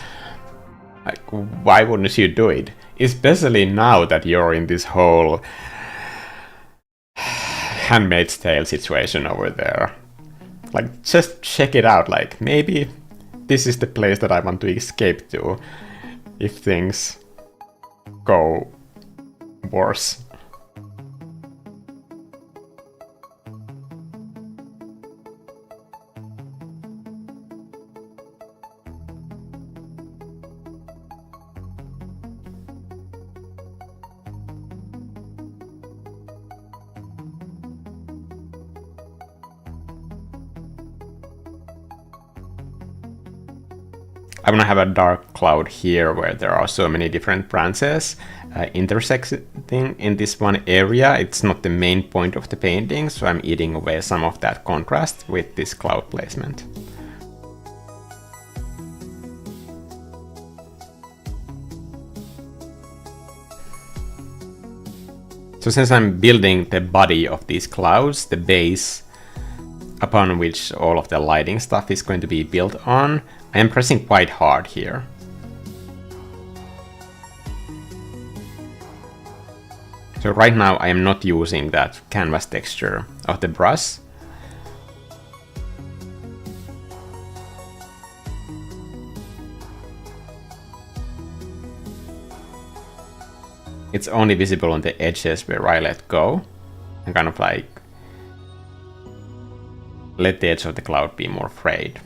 Like, why wouldn't you do it? Especially now that you're in this whole Handmaid's Tale situation over there. Like, just check it out. Like, maybe this is the place that I want to escape to if things go worse. I want to have a dark cloud here where there are so many different branches intersecting in this one area. It's not the main point of the painting, so I'm eating away some of that contrast with this cloud placement. So since I'm building the body of these clouds, the base upon which all of the lighting stuff is going to be built on, I am pressing quite hard here. So right now I am not using that canvas texture of the brush. It's only visible on the edges where I let go and kind of like let the edge of the cloud be more frayed.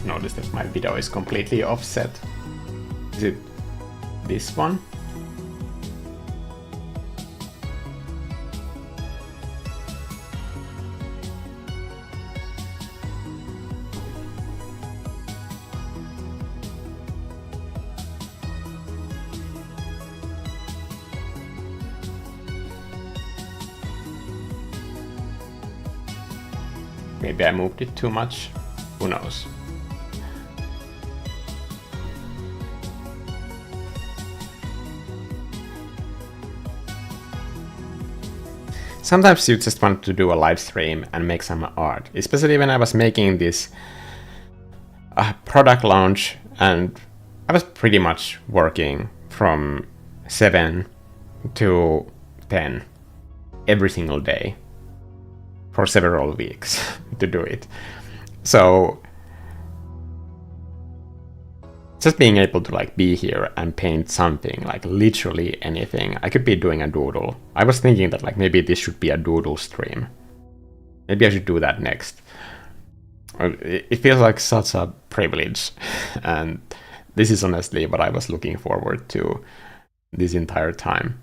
Notice that my video is completely offset. Is it this one? Maybe I moved it too much. Who knows? Sometimes you just want to do a live stream and make some art, especially when I was making this product launch, and I was pretty much working from 7 to 10 every single day for several weeks to do it. So just being able to like be here and paint something, like literally anything. I could be doing a doodle. I was thinking that like maybe this should be a doodle stream. Maybe I should do that next. It feels like such a privilege, and this is honestly what I was looking forward to this entire time.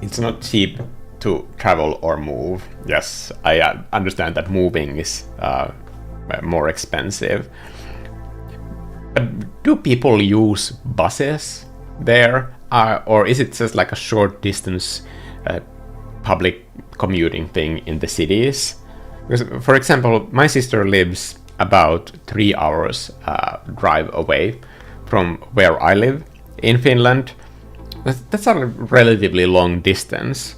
It's not cheap to travel or move. Yes, I understand that moving is more expensive. But do people use buses there? Or is it just like a short distance public commuting thing in the cities? Because, for example, my sister lives about 3 hours drive away from where I live in Finland. That's a relatively long distance,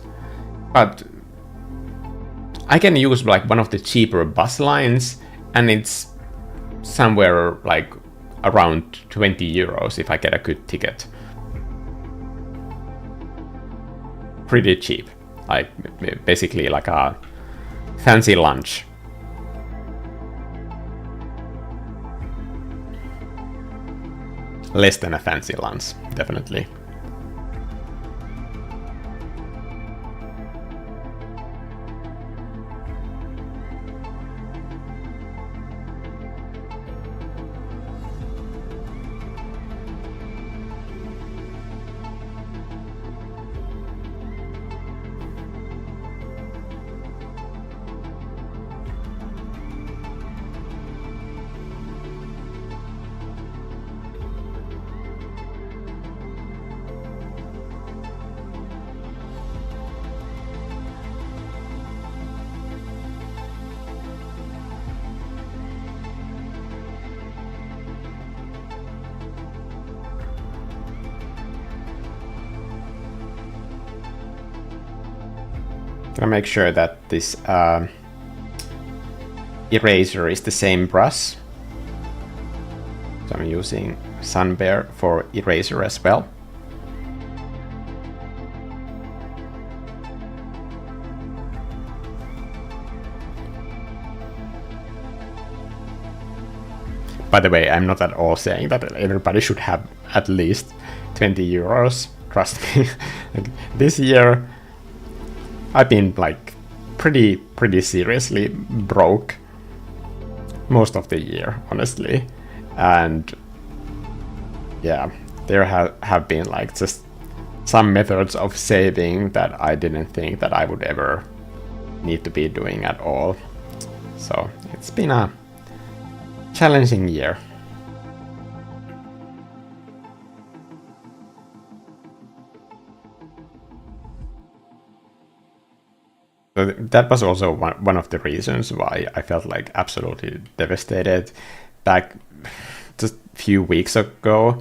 but I can use like one of the cheaper bus lines, and it's somewhere like around 20 euros if I get a good ticket. Pretty cheap, like basically like a fancy lunch. Less than a fancy lunch, definitely. Gonna make sure that this eraser is the same brush. So I'm using SUNBEAR for eraser as well. By the way, I'm not at all saying that everybody should have at least 20 euros. Trust me. Like, this year I've been like pretty seriously broke most of the year, honestly. And yeah, there have been like just some methods of saving that I didn't think that I would ever need to be doing at all. So it's been a challenging year. So that was also one of the reasons why I felt like absolutely devastated back just a few weeks ago,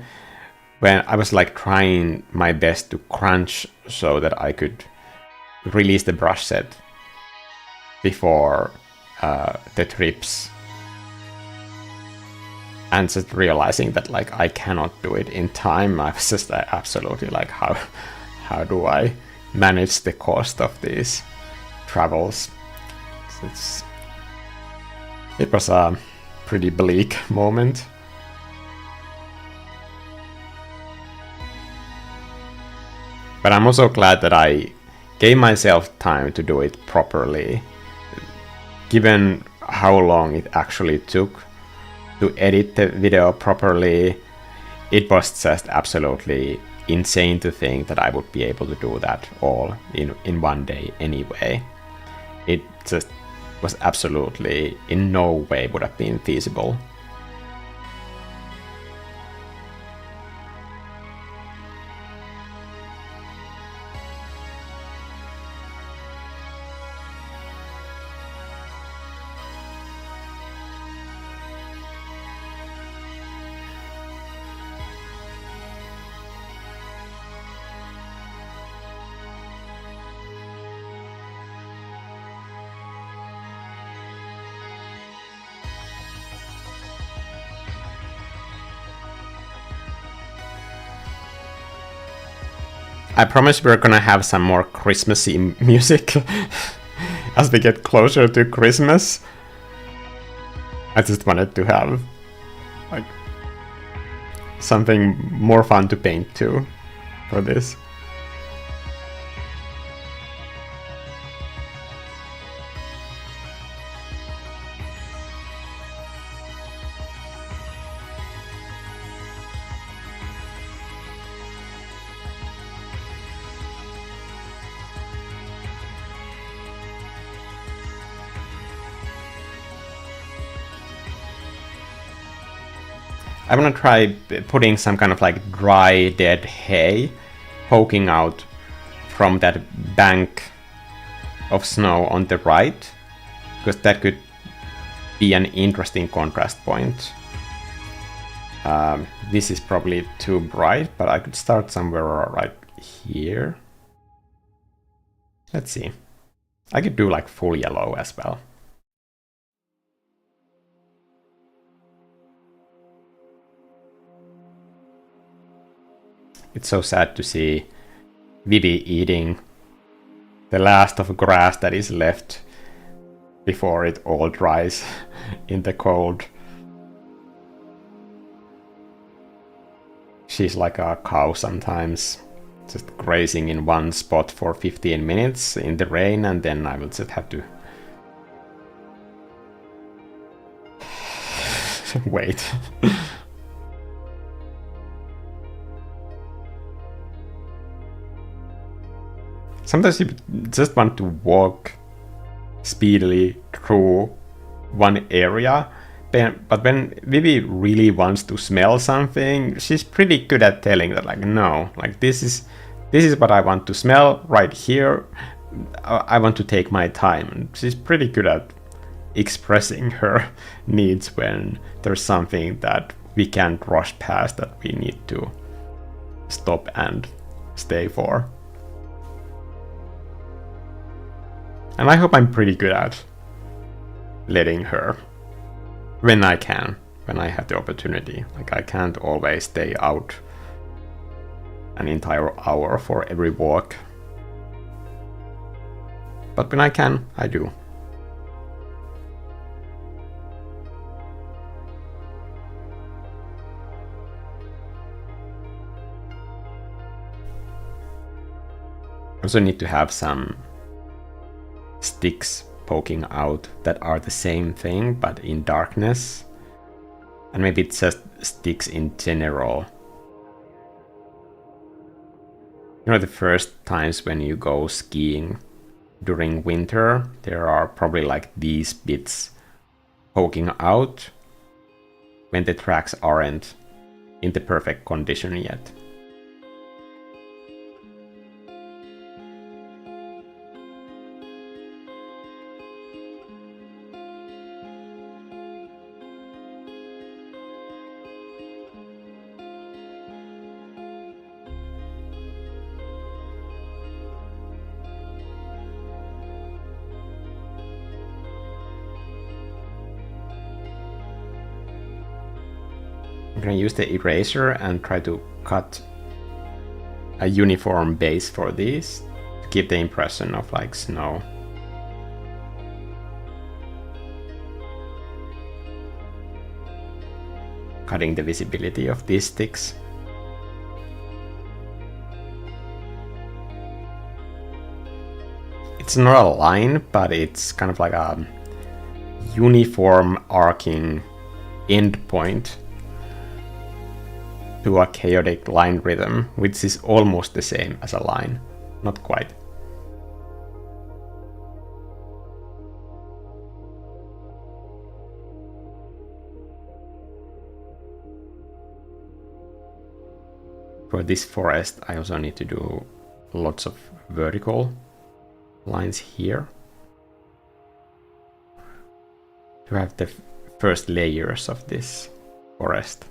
when I was like trying my best to crunch so that I could release the brush set before the trips, and just realizing that like I cannot do it in time. I was just absolutely like, how do I manage the cost of these travels? It was a pretty bleak moment. But I'm also glad that I gave myself time to do it properly, given how long it actually took to edit the video properly. It was just absolutely insane to think that I would be able to do that all in one day anyway. It just was absolutely in no way would have been feasible. I promise we're gonna have some more Christmassy music as we get closer to Christmas. I just wanted to have like something more fun to paint to. for this. I'm gonna try putting some kind of like dry dead hay poking out from that bank of snow on the right, because that could be an interesting contrast point. This is probably too bright, but I could start somewhere right here. Let's see. I could do like full yellow as well. It's so sad to see Vivi eating the last of grass that is left before it all dries in the cold. She's like a cow sometimes, just grazing in one spot for 15 minutes in the rain, and then I will just have to wait. Sometimes you just want to walk speedily through one area, but when Vivi really wants to smell something, she's pretty good at telling that, like, no, like this is what I want to smell right here. I want to take my time. And she's pretty good at expressing her needs when there's something that we can't rush past, that we need to stop and stay for. And I hope I'm pretty good at letting her when I can, when I have the opportunity. Like, I can't always stay out an entire hour for every walk. But when I can, I do. I also need to have some sticks poking out that are the same thing but in darkness, and maybe it's just sticks in general. You know, the first times when you go skiing during winter, there are probably like these bits poking out when the tracks aren't in the perfect condition yet. I'm gonna use the eraser and try to cut a uniform base for these to give the impression of like snow. Cutting the visibility of these sticks. It's not a line, but it's kind of like a uniform arcing endpoint to a chaotic line rhythm, which is almost the same as a line. Not quite. For this forest, I also need to do lots of vertical lines here to have the first layers of this forest.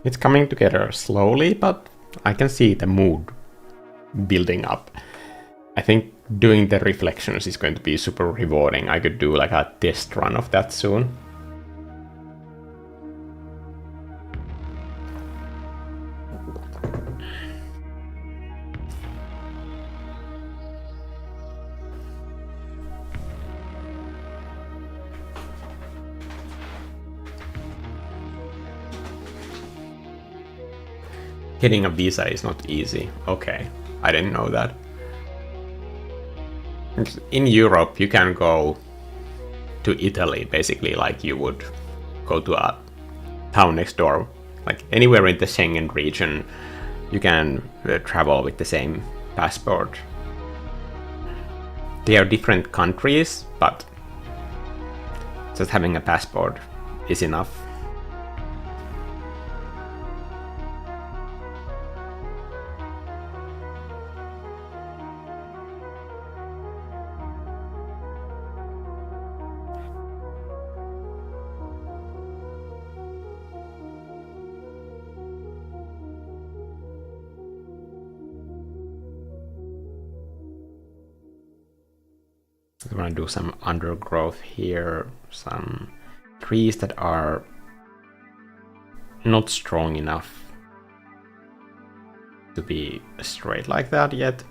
It's coming together slowly, but I can see the mood building up. I think doing the reflections is going to be super rewarding. I could do like a test run of that soon. Getting a visa is not easy. Okay, I didn't know that. In Europe, you can go to Italy basically like you would go to a town next door. Like anywhere in the Schengen region, you can travel with the same passport. They are different countries, but just having a passport is enough. I'm gonna do some undergrowth here, some trees that are not strong enough to be straight like that yet.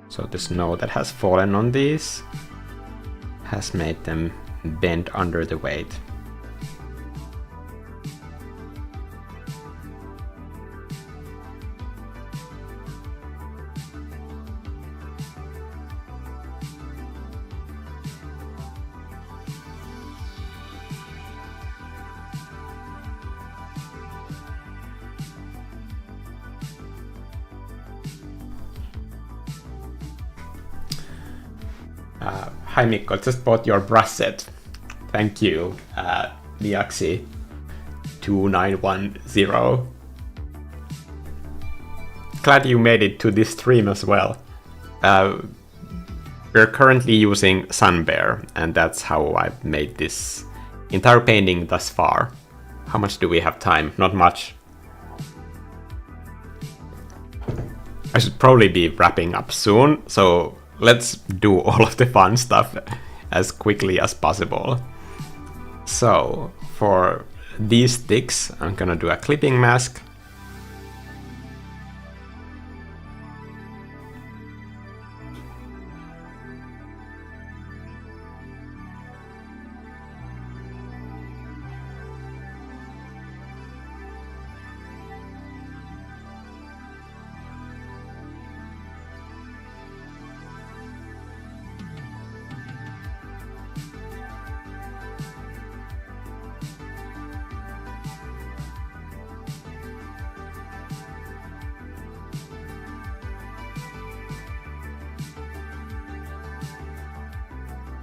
So the snow that has fallen on these has made them bend under the weight. Hi Mikko, just bought your brush set. Thank you, Liaxi2910. Glad you made it to this stream as well. We're currently using SUNBEAR, and that's how I've made this entire painting thus far. How much do we have time? Not much. I should probably be wrapping up soon, so let's do all of the fun stuff as quickly as possible. So for these sticks, I'm gonna do a clipping mask.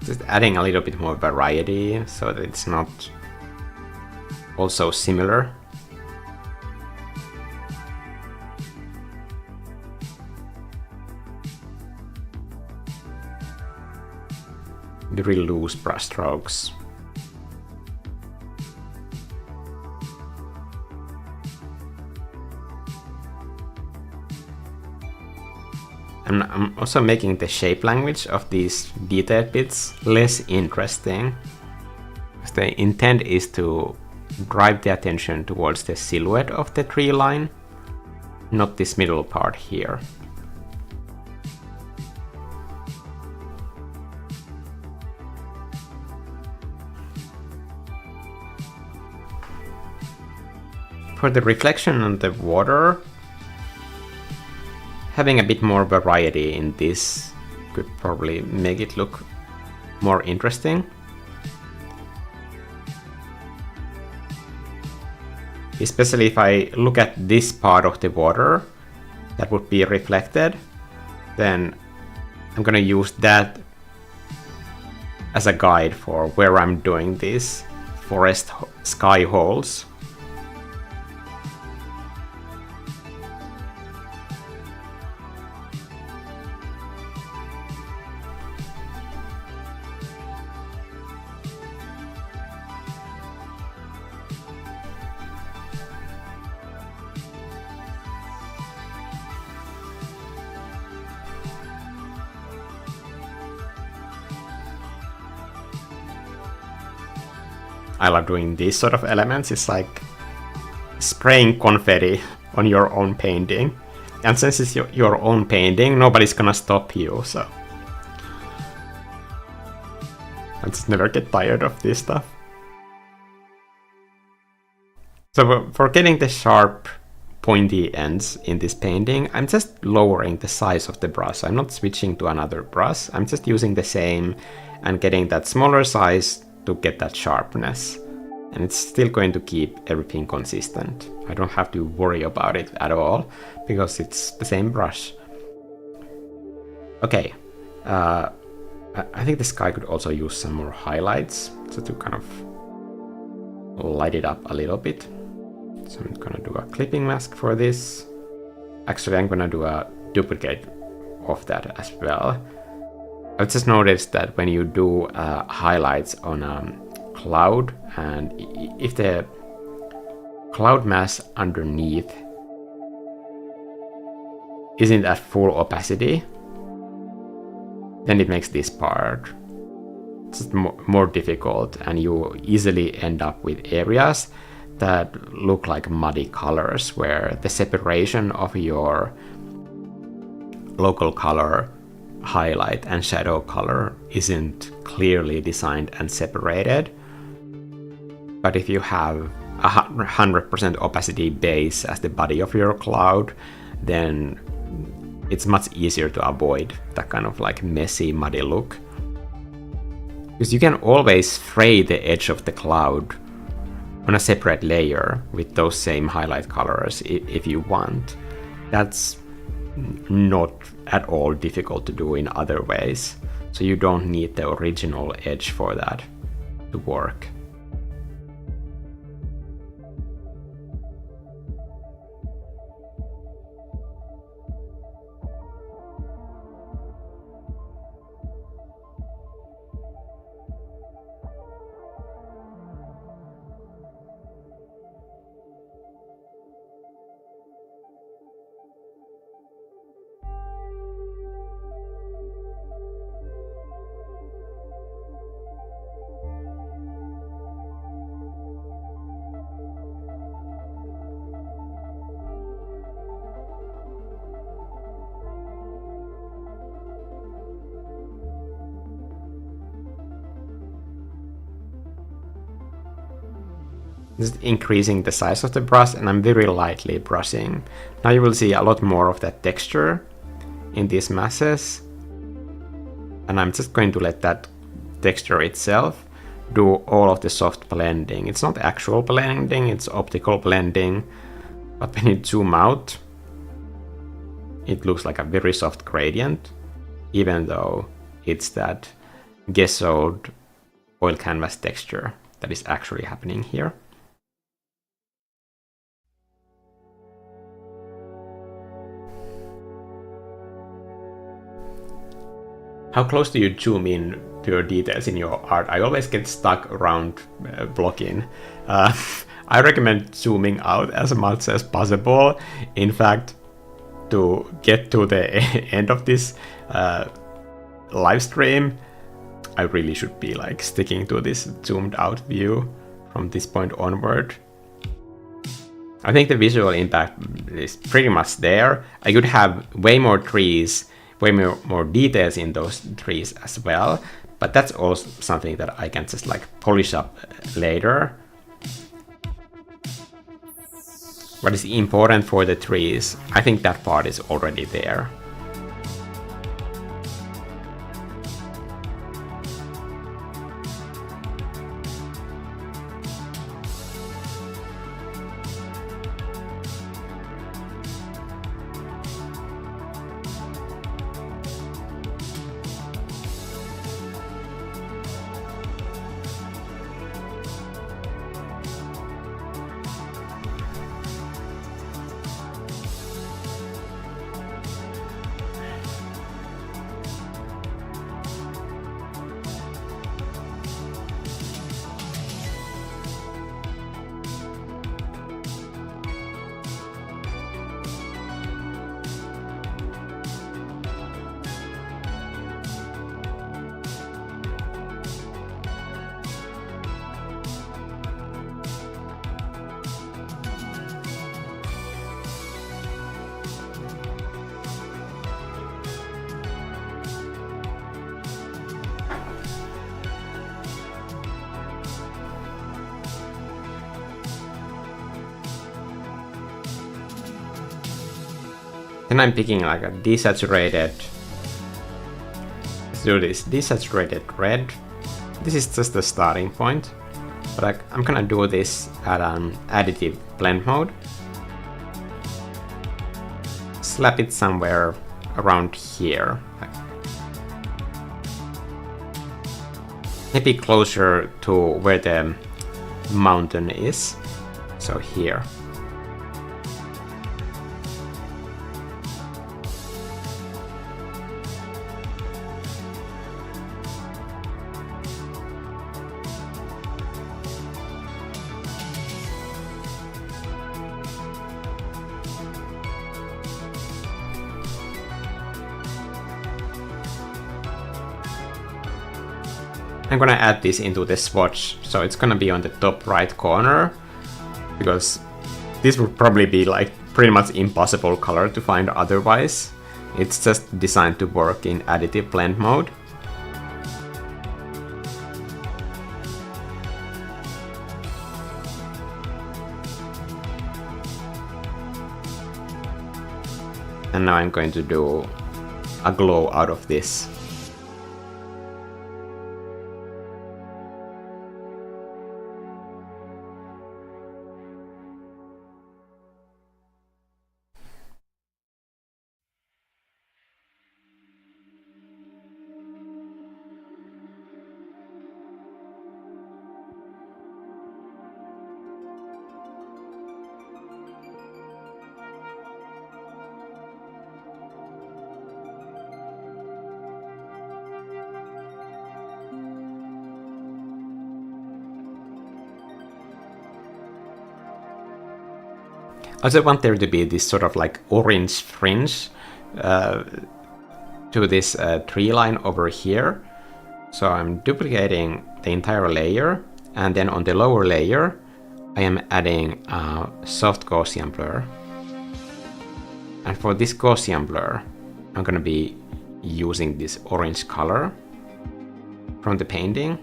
Just adding a little bit more variety so that it's not also similar. Very loose brush strokes. And I'm also making the shape language of these detailed bits less interesting. Because the intent is to drive the attention towards the silhouette of the tree line, not this middle part here. For the reflection on the water, having a bit more variety in this could probably make it look more interesting. Especially if I look at this part of the water that would be reflected, then I'm gonna use that as a guide for where I'm doing these forest sky holes. I love doing these sort of elements. It's like spraying confetti on your own painting. And since it's your own painting, nobody's gonna stop you, so I just never get tired of this stuff. So for getting the sharp, pointy ends in this painting, I'm just lowering the size of the brush. I'm not switching to another brush. I'm just using the same and getting that smaller size to get that sharpness. And it's still going to keep everything consistent. I don't have to worry about it at all because it's the same brush. Okay, I think the sky could also use some more highlights, so to kind of light it up a little bit. So I'm gonna do a clipping mask for this. Actually, I'm gonna do a duplicate of that as well. I've just noticed that when you do highlights on a cloud, and if the cloud mask underneath isn't at full opacity, then it makes this part just more difficult, and you easily end up with areas that look like muddy colors where the separation of your local color, highlight, and shadow color isn't clearly designed and separated. But if you have 100% opacity base as the body of your cloud, then it's much easier to avoid that kind of like messy, muddy look. Because you can always fray the edge of the cloud on a separate layer with those same highlight colors if you want. That's not at all difficult to do in other ways. So you don't need the original edge for that to work. Just increasing the size of the brush, and I'm very lightly brushing. Now you will see a lot more of that texture in these masses, and I'm just going to let that texture itself do all of the soft blending. It's not actual blending, it's optical blending, but when you zoom out, it looks like a very soft gradient, even though it's that Gessoed oil canvas texture that is actually happening here. How close do you zoom in to your details in your art? I always get stuck around blocking. I recommend zooming out as much as possible. In fact, to get to the end of this live stream, I really should be like sticking to this zoomed out view from this point onward. I think the visual impact is pretty much there. I could have way more trees, way more details in those trees as well, but that's also something that I can just like polish up later. What is important for the trees, I think that part is already there. Then I'm picking like a desaturated, let's do this, desaturated red. This is just the starting point, but I'm gonna do this at an additive blend mode. Slap it somewhere around here. Maybe closer to where the mountain is, so here. I'm gonna add this into the swatch, so it's gonna be on the top right corner, because this would probably be like pretty much impossible color to find otherwise. It's just designed to work in additive blend mode. And now I'm going to do a glow out of this. I also want there to be this sort of like orange fringe to this tree line over here. So I'm duplicating the entire layer, and then on the lower layer I am adding a soft Gaussian blur. And for this Gaussian blur, I'm gonna be using this orange color from the painting,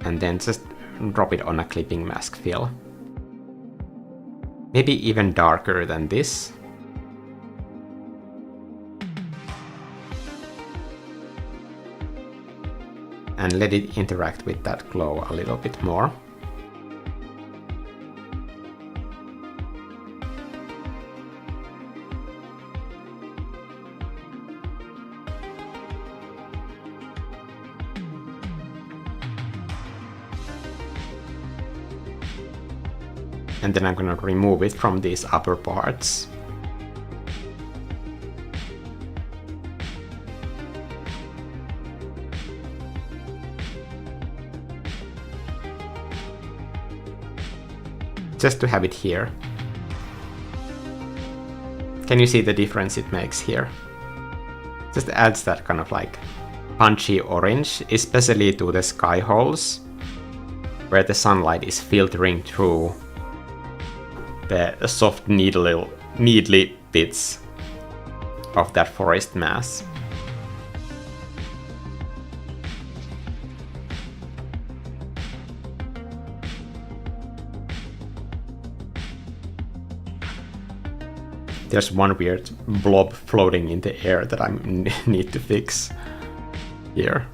and then just drop it on a clipping mask fill. Maybe even darker than this. And let it interact with that glow a little bit more. And then I'm gonna remove it from these upper parts. Just to have it here. Can you see the difference it makes here? Just adds that kind of like punchy orange, especially to the sky holes, where the sunlight is filtering through the soft needly bits of that forest mass. There's one weird blob floating in the air that I need to fix here.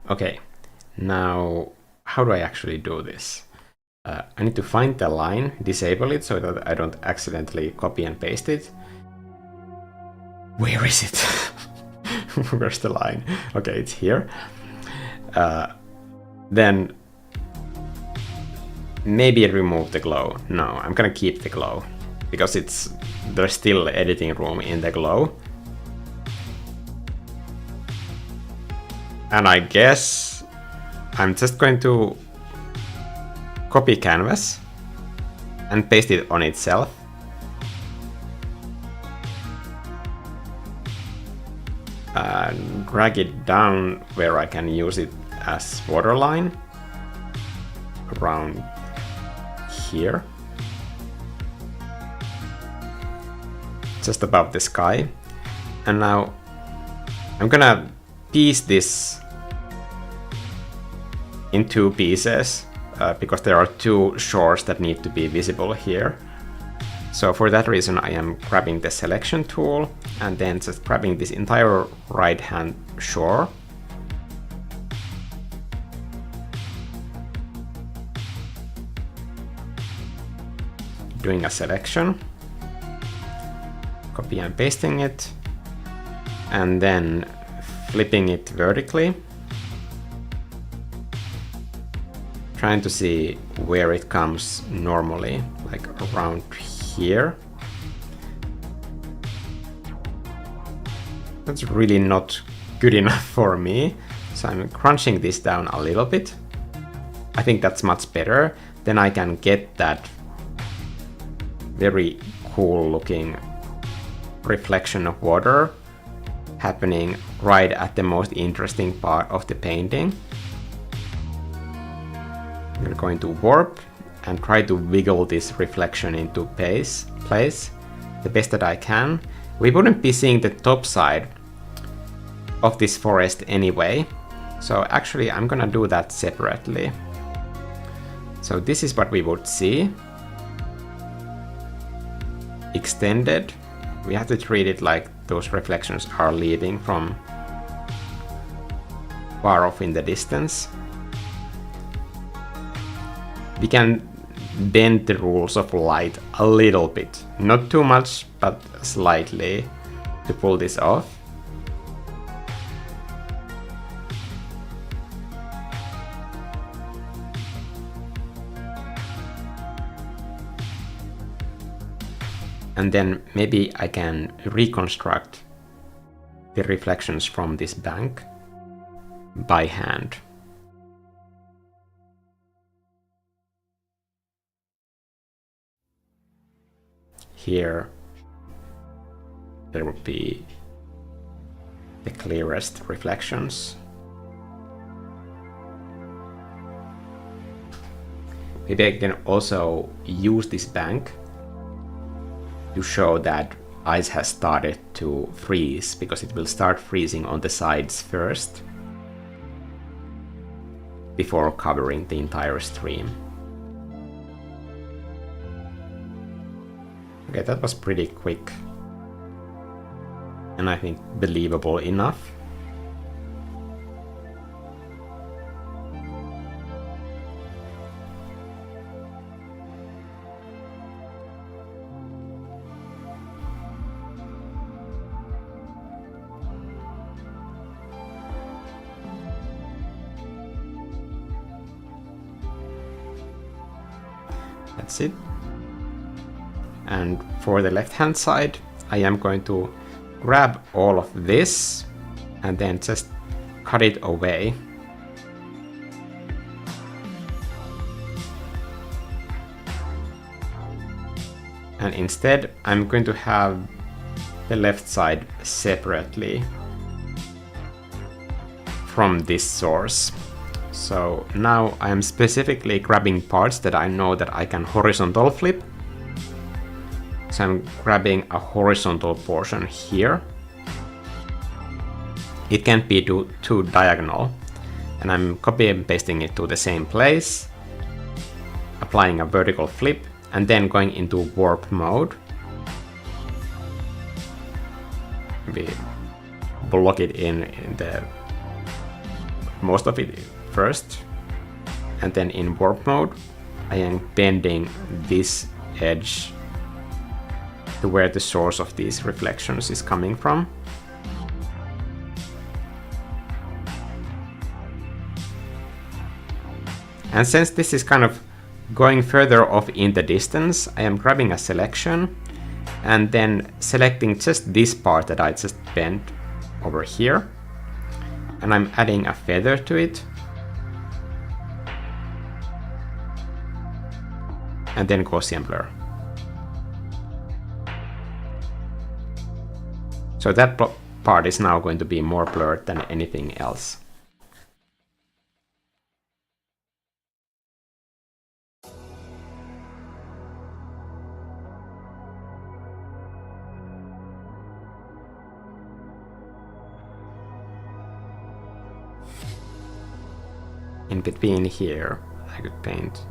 Okay, now how do I actually do this? I need to find the line, disable it so that I don't accidentally copy and paste it. Where is it? Where's the line? Okay, it's here. Then maybe remove the glow. No, I'm gonna keep the glow because there's still editing room in the glow. And I guess I'm just going to copy canvas and paste it on itself. And drag it down where I can use it as waterline around here, just above the sky. And now I'm gonna piece this in two pieces because there are two shores that need to be visible here. So for that reason I am grabbing the selection tool and then just grabbing this entire right hand shore. Doing a selection, copy and pasting it, and then flipping it vertically, trying to see where it comes normally, like around here. That's really not good enough for me, so I'm crunching this down a little bit. I think that's much better. Then I can get that very cool looking reflection of water happening right at the most interesting part of the painting. We're going to warp and try to wiggle this reflection into place the best that I can. We wouldn't be seeing the top side of this forest anyway, so actually I'm gonna do that separately. So this is what we would see extended. We have to treat it like those reflections are leaving from far off in the distance. We can bend the rules of light a little bit, not too much, but slightly, to pull this off. And then maybe I can reconstruct the reflections from this bank by hand. Here there will be the clearest reflections. Maybe I can also use this bank to show that ice has started to freeze, because it will start freezing on the sides first before covering the entire stream. Okay, that was pretty quick and I think believable enough. That's it. And for the left hand side, I am going to grab all of this and then just cut it away. And instead, I'm going to have the left side separately from this source. So now I'm specifically grabbing parts that I know that I can horizontal flip. So I'm grabbing a horizontal portion here. It can't be too diagonal. And I'm copy and pasting it to the same place, applying a vertical flip, and then going into warp mode. We block it in the most of it first, and then in warp mode I am bending this edge to where the source of these reflections is coming from. And since this is kind of going further off in the distance, I am grabbing a selection and then selecting just this part that I just bent over here, and I'm adding a feather to it, and then Gaussian blur. So that part is now going to be more blurred than anything else. In between here, I could paint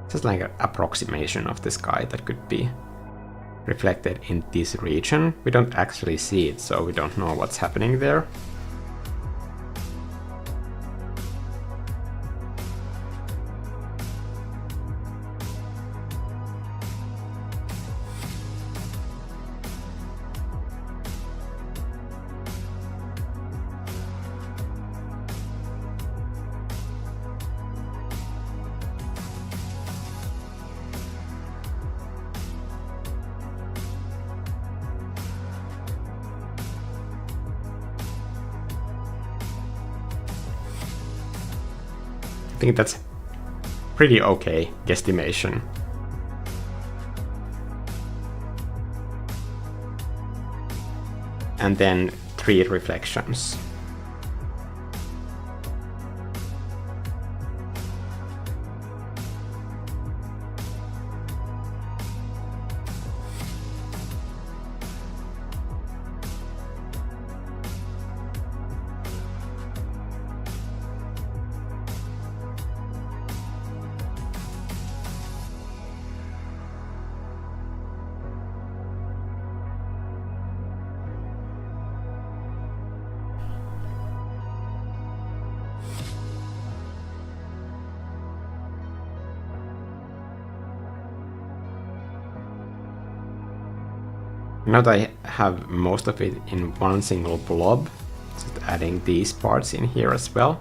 just like an approximation of the sky that could be reflected in this region. We don't actually see it, so we don't know what's happening there. I think that's pretty okay guesstimation. And then 3 reflections. Now that I have most of it in one single blob, just adding these parts in here as well.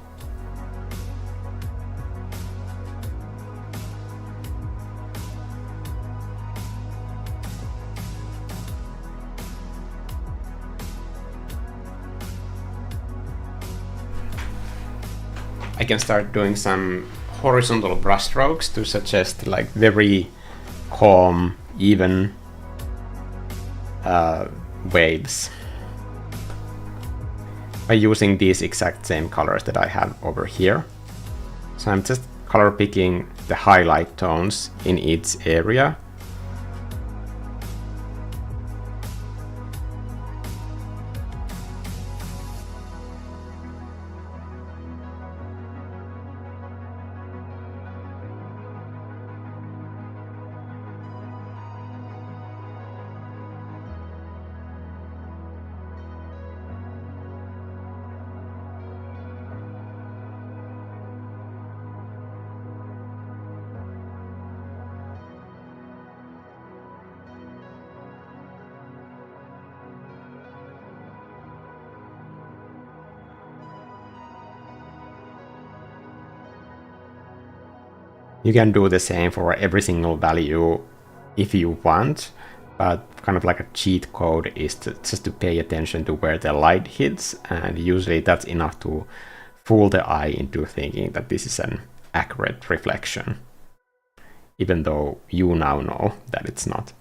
I can start doing some horizontal brush strokes to suggest like very calm, even waves by using these exact same colors that I have over here. So I'm just color picking the highlight tones in each area. You can do the same for every single value if you want, but kind of like a cheat code is just to pay attention to where the light hits, and usually that's enough to fool the eye into thinking that this is an accurate reflection, even though you now know that it's not.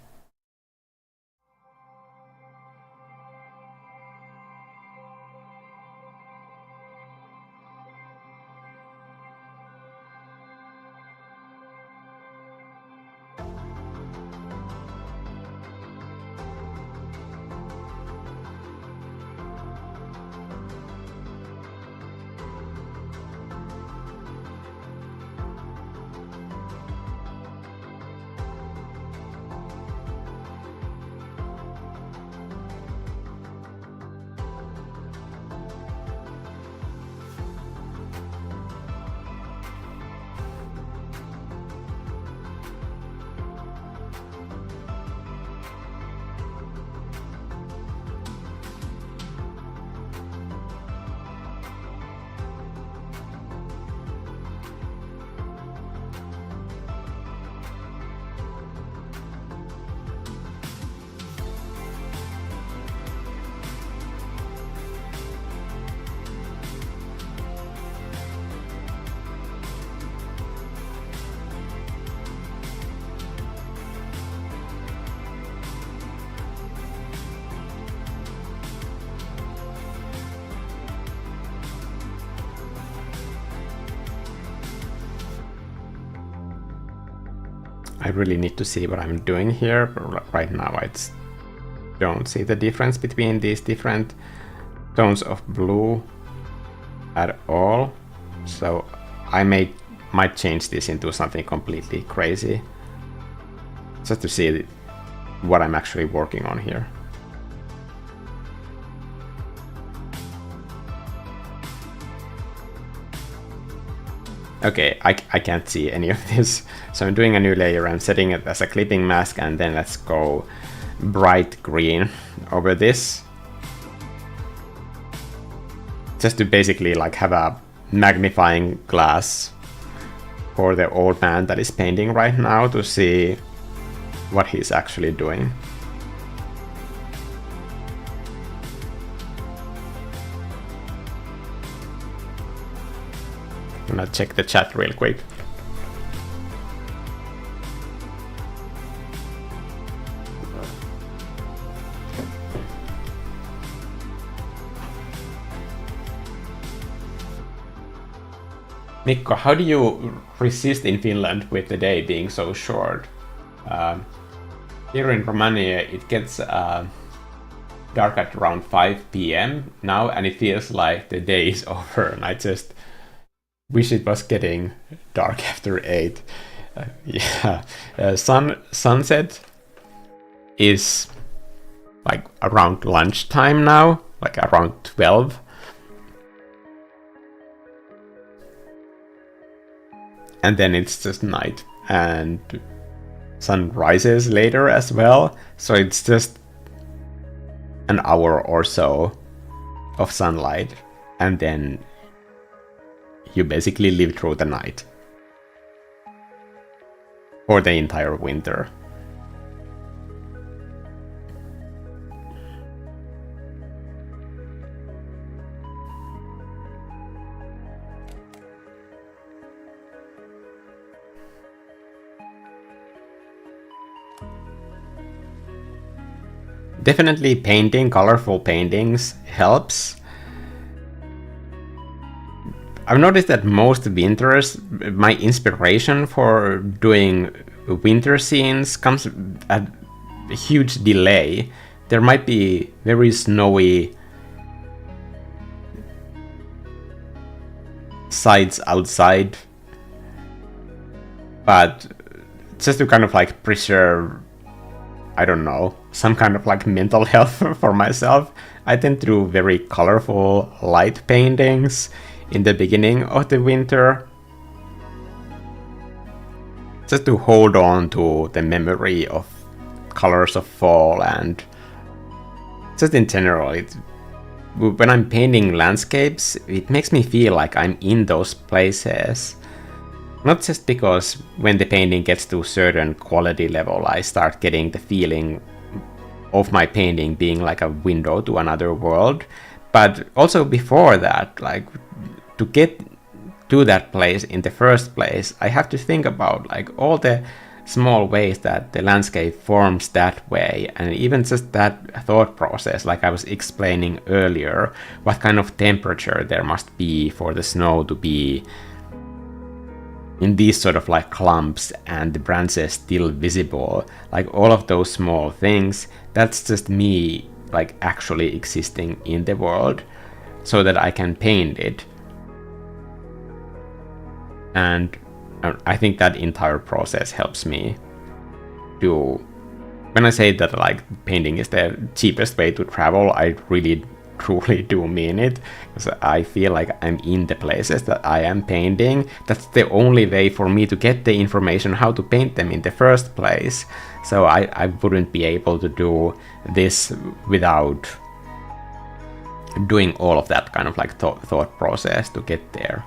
I really need to see what I'm doing here, but right now I just don't see the difference between these different tones of blue at all. So I might change this into something completely crazy, just to see what I'm actually working on here. Okay, I can't see any of this. So I'm doing a new layer, I'm setting it as a clipping mask, and then let's go bright green over this. Just to basically like have a magnifying glass for the old man that is painting right now to see what he's actually doing. I'm gonna check the chat real quick. Mikko, how do you resist in Finland with the day being so short? Here in Romania, it gets dark at around 5 p.m. now, and it feels like the day is over, and I just wish it was getting dark after 8. Sunset is like around lunchtime now, like around 12. And then it's just night, and sun rises later as well, so it's just an hour or so of sunlight, and then you basically live through the night for the entire winter. Definitely painting colorful paintings helps. I've noticed that most winters, my inspiration for doing winter scenes comes at a huge delay. There might be very snowy sights outside, but just to kind of like preserve, I don't know, some kind of like mental health for myself, I tend to do very colorful light paintings in the beginning of the winter, just to hold on to the memory of colors of fall, and just in general, when I'm painting landscapes, it makes me feel like I'm in those places. Not just because when the painting gets to a certain quality level, I start getting the feeling of my painting being like a window to another world, but also before that, like to get to that place in the first place, I have to think about like all the small ways that the landscape forms that way, and even just that thought process, like I was explaining earlier, what kind of temperature there must be for the snow to be in these sort of like clumps and the branches still visible, like all of those small things, that's just me like actually existing in the world so that I can paint it. And I think that entire process helps me to, when I say that like painting is the cheapest way to travel, I really truly do mean it, because I feel like I'm in the places that I am painting. That's the only way for me to get the information how to paint them in the first place. So I wouldn't be able to do this without doing all of that kind of like thought process to get there.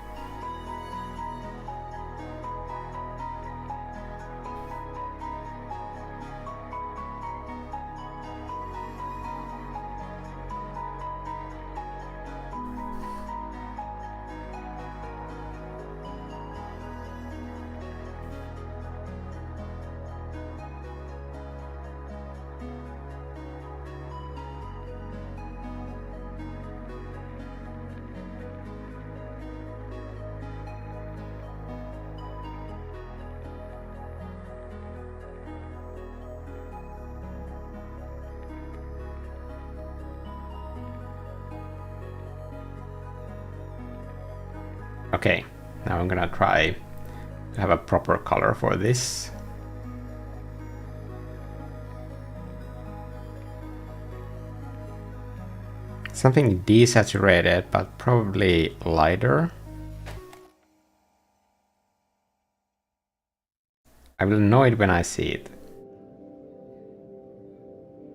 Okay, now I'm gonna try to have a proper color for this. Something desaturated, but probably lighter. I will know it when I see it.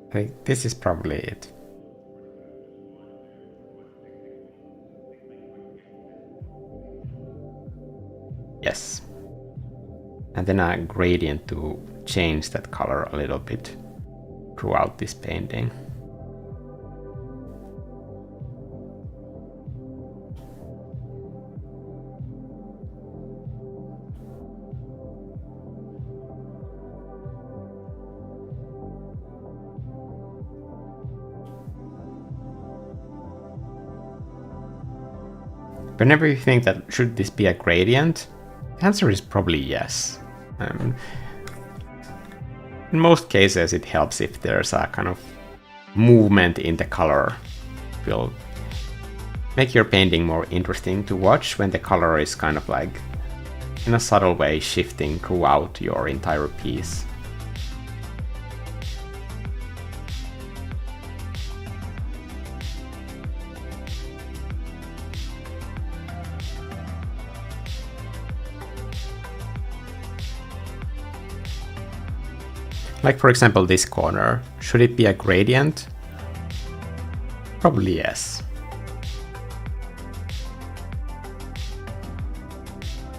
I think this is probably it. Yes. And then a gradient to change that color a little bit throughout this painting. Whenever you think that should this be a gradient, the answer is probably yes. In most cases it helps if there's a kind of movement in the color. It will make your painting more interesting to watch when the color is kind of like in a subtle way shifting throughout your entire piece. Like for example this corner, should it be a gradient? Probably yes.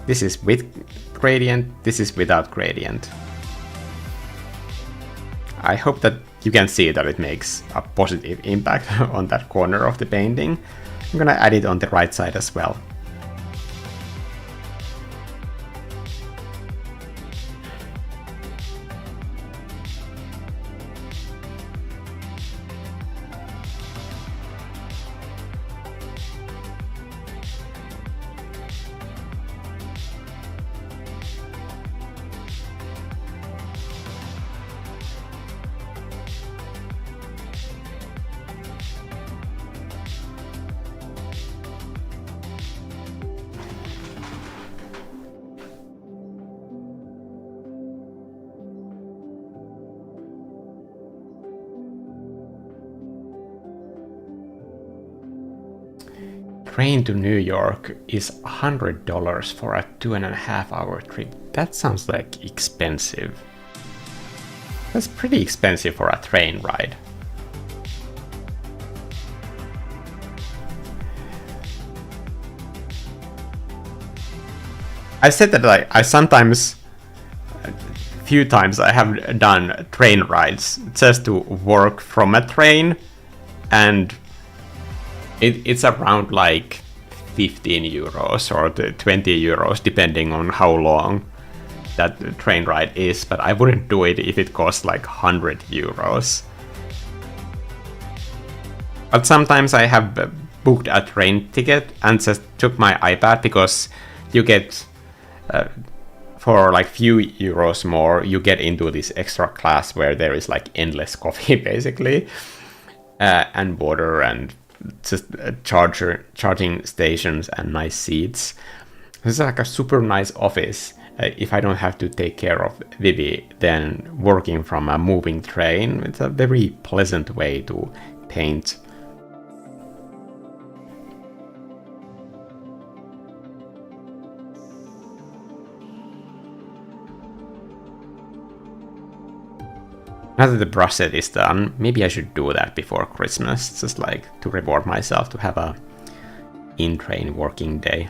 This is with gradient, this is without gradient. I hope that you can see that it makes a positive impact on that corner of the painting. I'm gonna add it on the right side as well. Train to New York is $100 for a 2.5-hour trip. That sounds like expensive. That's pretty expensive for a train ride. I said that I sometimes, a few times I have done train rides just to work from a train, and it's around like 15 euros or 20 euros depending on how long that train ride is, but I wouldn't do it if it cost like 100 euros. But sometimes I have booked a train ticket and just took my iPad, because you get for like few euros more you get into this extra class where there is like endless coffee basically, and water and just charging stations and nice seats. This is like a super nice office. If I don't have to take care of Vivi, then working from a moving train, it's a very pleasant way to paint. Now that the brush set is done, maybe I should do that before Christmas, just like to reward myself to have a in-train working day.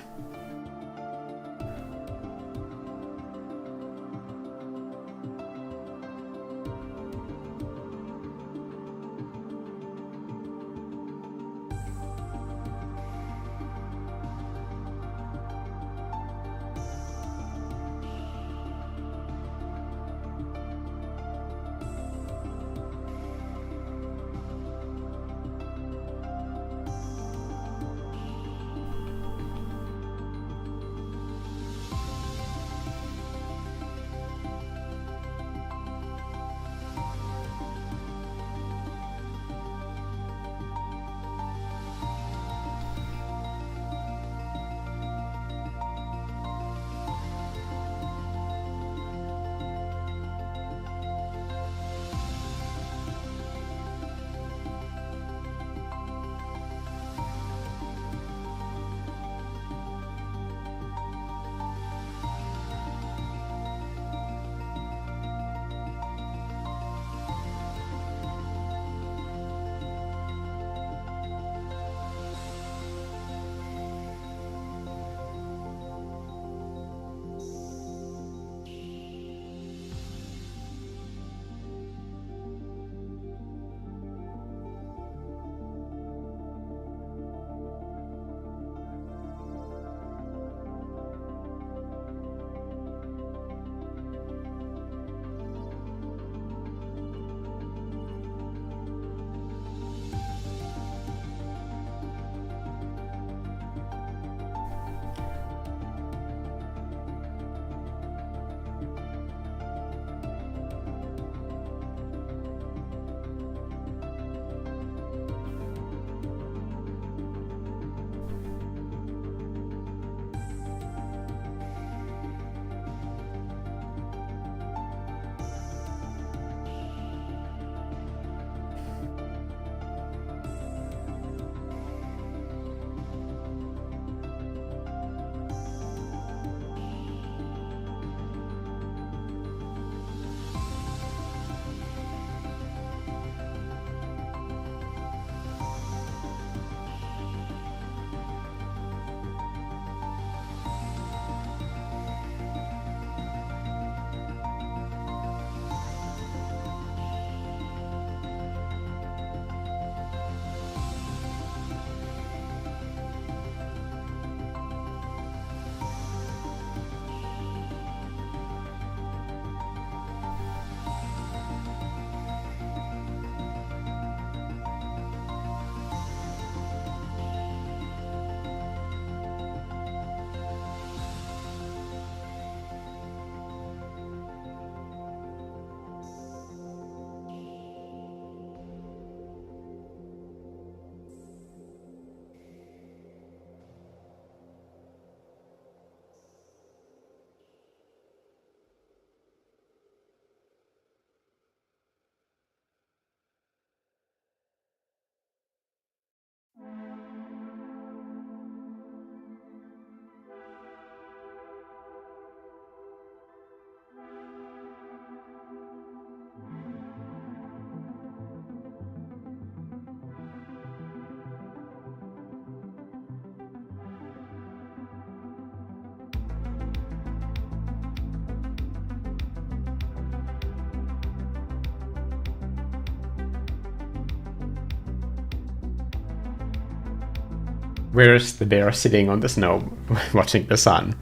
Where's the bear sitting on the snow watching the sun?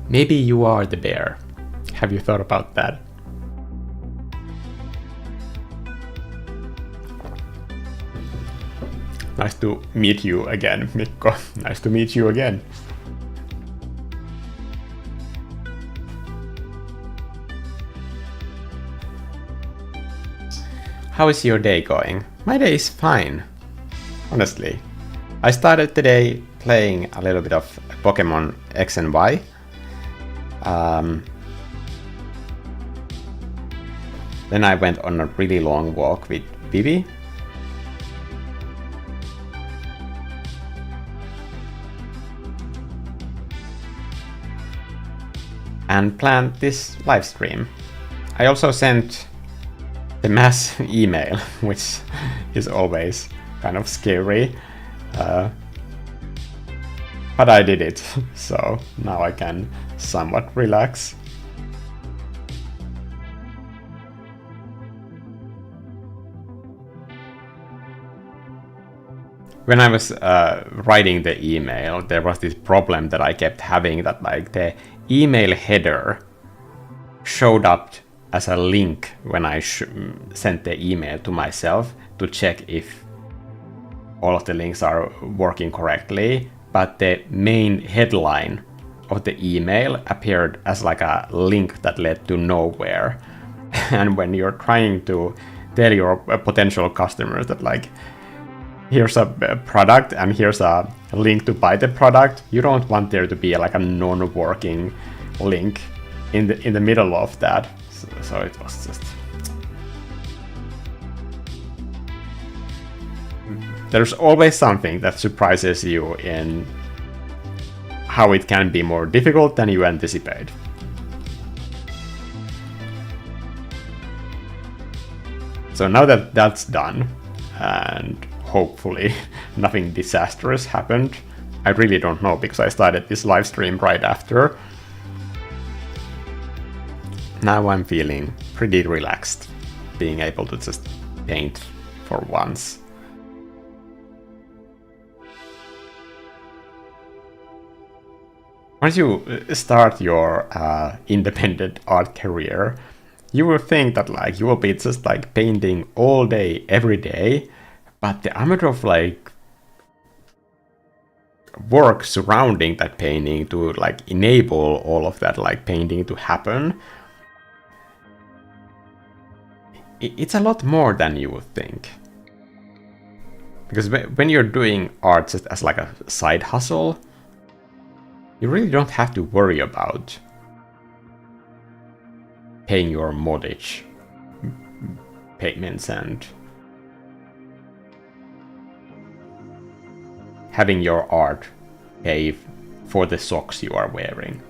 Maybe you are the bear. Have you thought about that? Nice to meet you again, Mikko. Nice to meet you again. How is your day going? My day is fine, honestly. I started today playing a little bit of Pokémon X and Y. Then I went on a really long walk with Vivi. And planned this live stream. I also sent the mass email, which is always kind of scary. But I did it, so now I can somewhat relax. When I was writing the email, there was this problem that I kept having, that like the email header showed up as a link when I sent the email to myself to check if all of the links are working correctly, but the main headline of the email appeared as like a link that led to nowhere. And when you're trying to tell your potential customers that like, here's a product and here's a link to buy the product, you don't want there to be like a non-working link in the middle of that. So it was just... There's always something that surprises you in how it can be more difficult than you anticipate. So now that that's done, and hopefully nothing disastrous happened, I really don't know because I started this live stream right after. Now I'm feeling pretty relaxed, being able to just paint for once. Once you start your independent art career, you will think that like you will be just like painting all day, every day, but the amount of like work surrounding that painting to like enable all of that like painting to happen, it's a lot more than you would think. Because when you're doing art just as like a side hustle, you really don't have to worry about paying your mortgage payments and having your art pay for the socks you are wearing.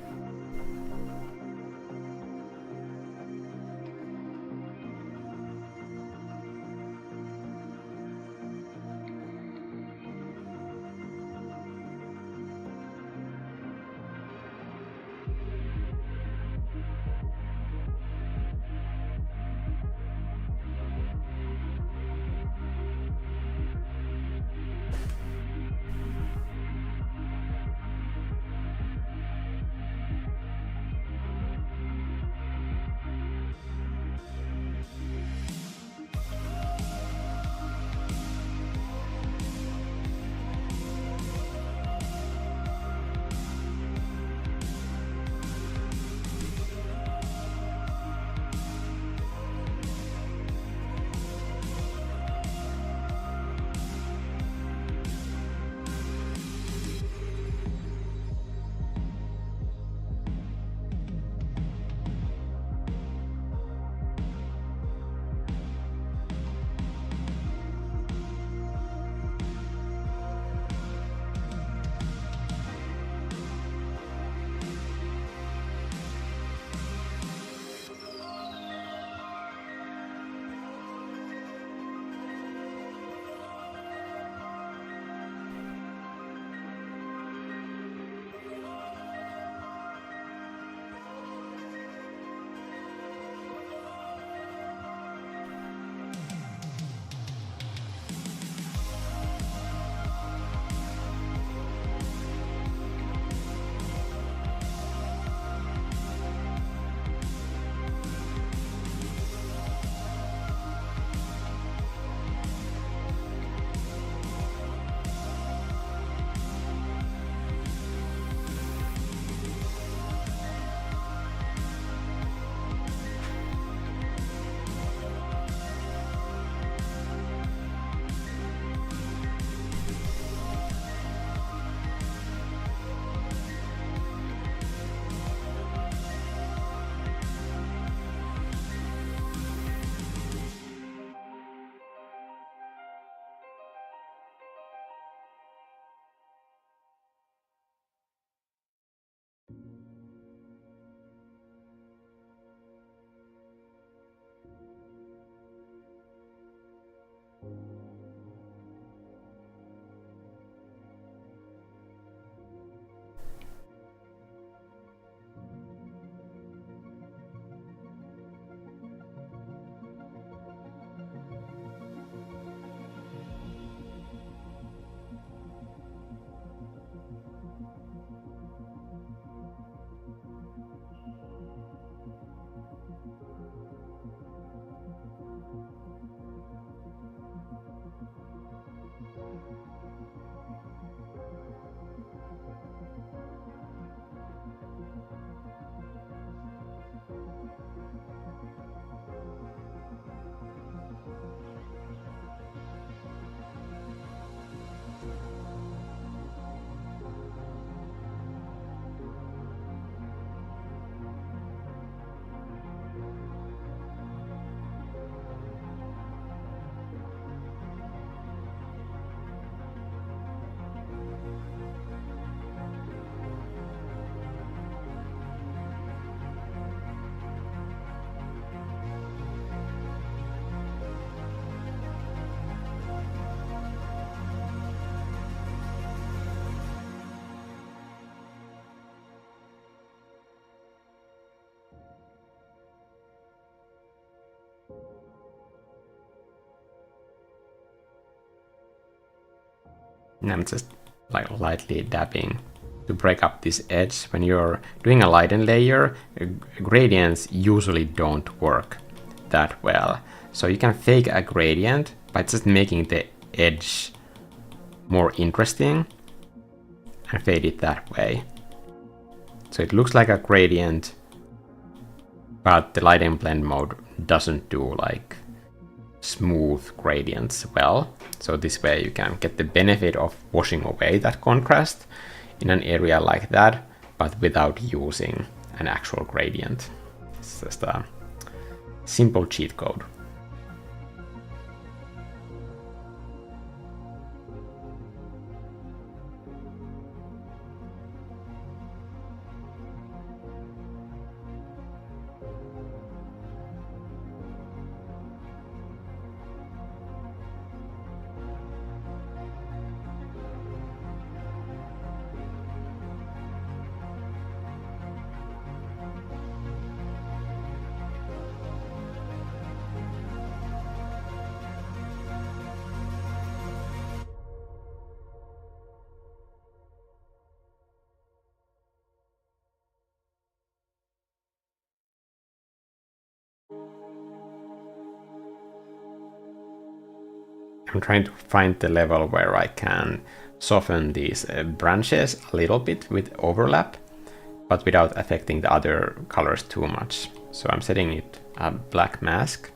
And I'm just like lightly dabbing to break up this edge. When you're doing a lighten layer, gradients usually don't work that well. So you can fake a gradient by just making the edge more interesting and fade it that way. So it looks like a gradient, but the light and blend mode doesn't do like smooth gradients well. So this way you can get the benefit of washing away that contrast in an area like that, but without using an actual gradient. It's just a simple cheat code. I'm trying to find the level where I can soften these branches a little bit with overlap, but without affecting the other colors too much. So I'm setting it a black mask,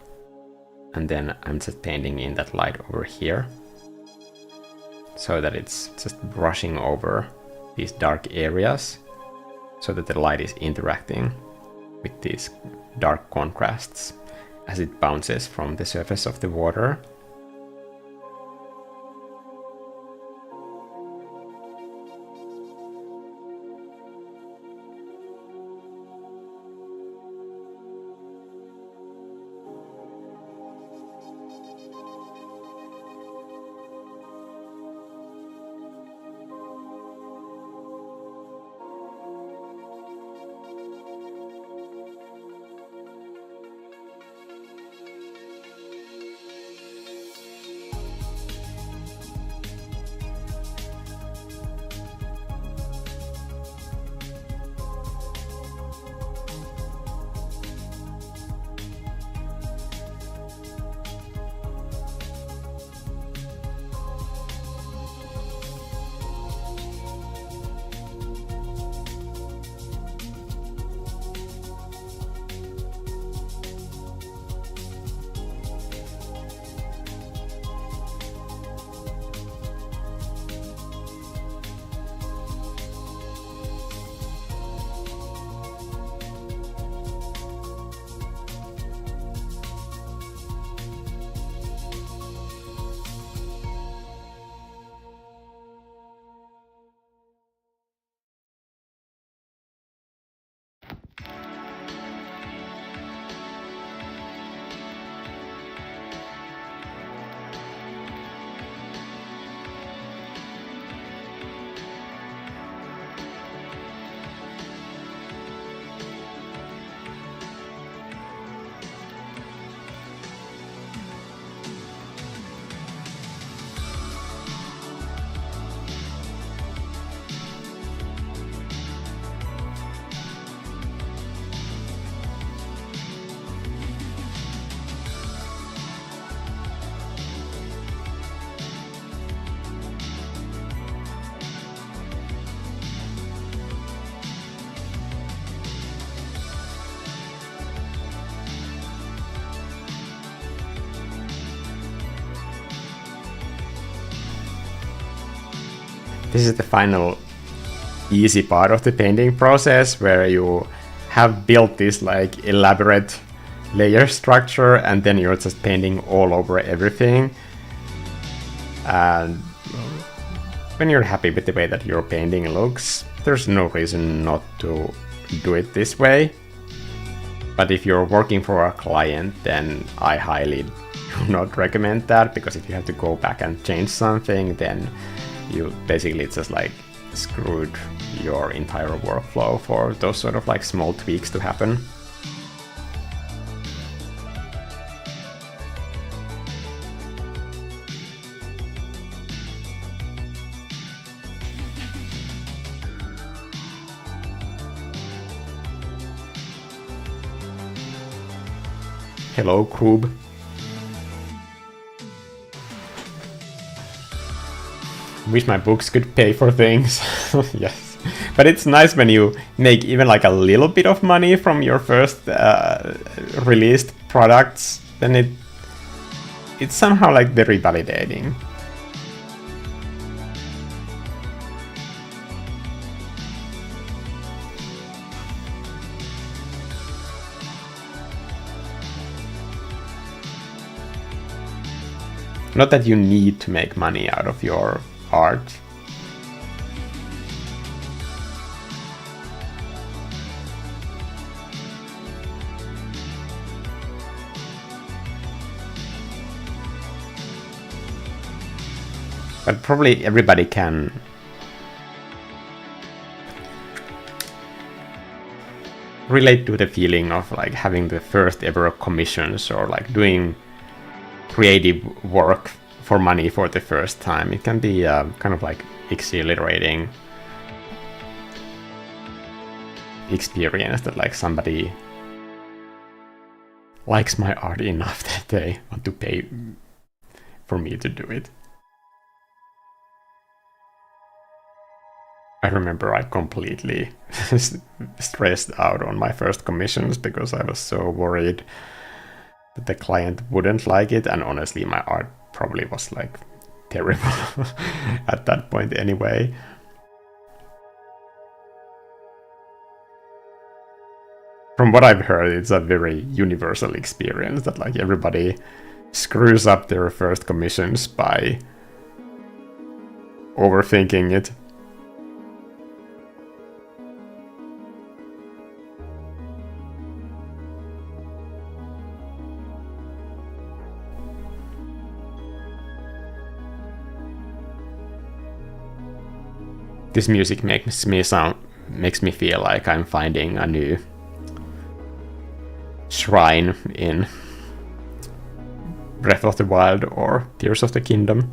and then I'm just painting in that light over here, so that it's just brushing over these dark areas, so that the light is interacting with these dark contrasts as it bounces from the surface of the water. This is the final easy part of the painting process, where you have built this like elaborate layer structure and then you're just painting all over everything. And when you're happy with the way that your painting looks, there's no reason not to do it this way. But if you're working for a client, then I highly do not recommend that, because if you have to go back and change something, then you basically just like screwed your entire workflow for those sort of like small tweaks to happen. Hello, Krub. Wish my books could pay for things. Yes. But it's nice when you make even like a little bit of money from your first released products, then it's somehow like very validating. Not that you need to make money out of your art. But probably everybody can relate to the feeling of like having the first ever commissions or like doing creative work for money for the first time. It can be kind of like exhilarating experience that like somebody likes my art enough that they want to pay for me to do it. I remember I completely stressed out on my first commissions because I was so worried that the client wouldn't like it, and honestly my art probably was like terrible at that point anyway. From what I've heard, it's a very universal experience that like everybody screws up their first commissions by overthinking it. This music makes me feel like I'm finding a new shrine in Breath of the Wild or Tears of the Kingdom.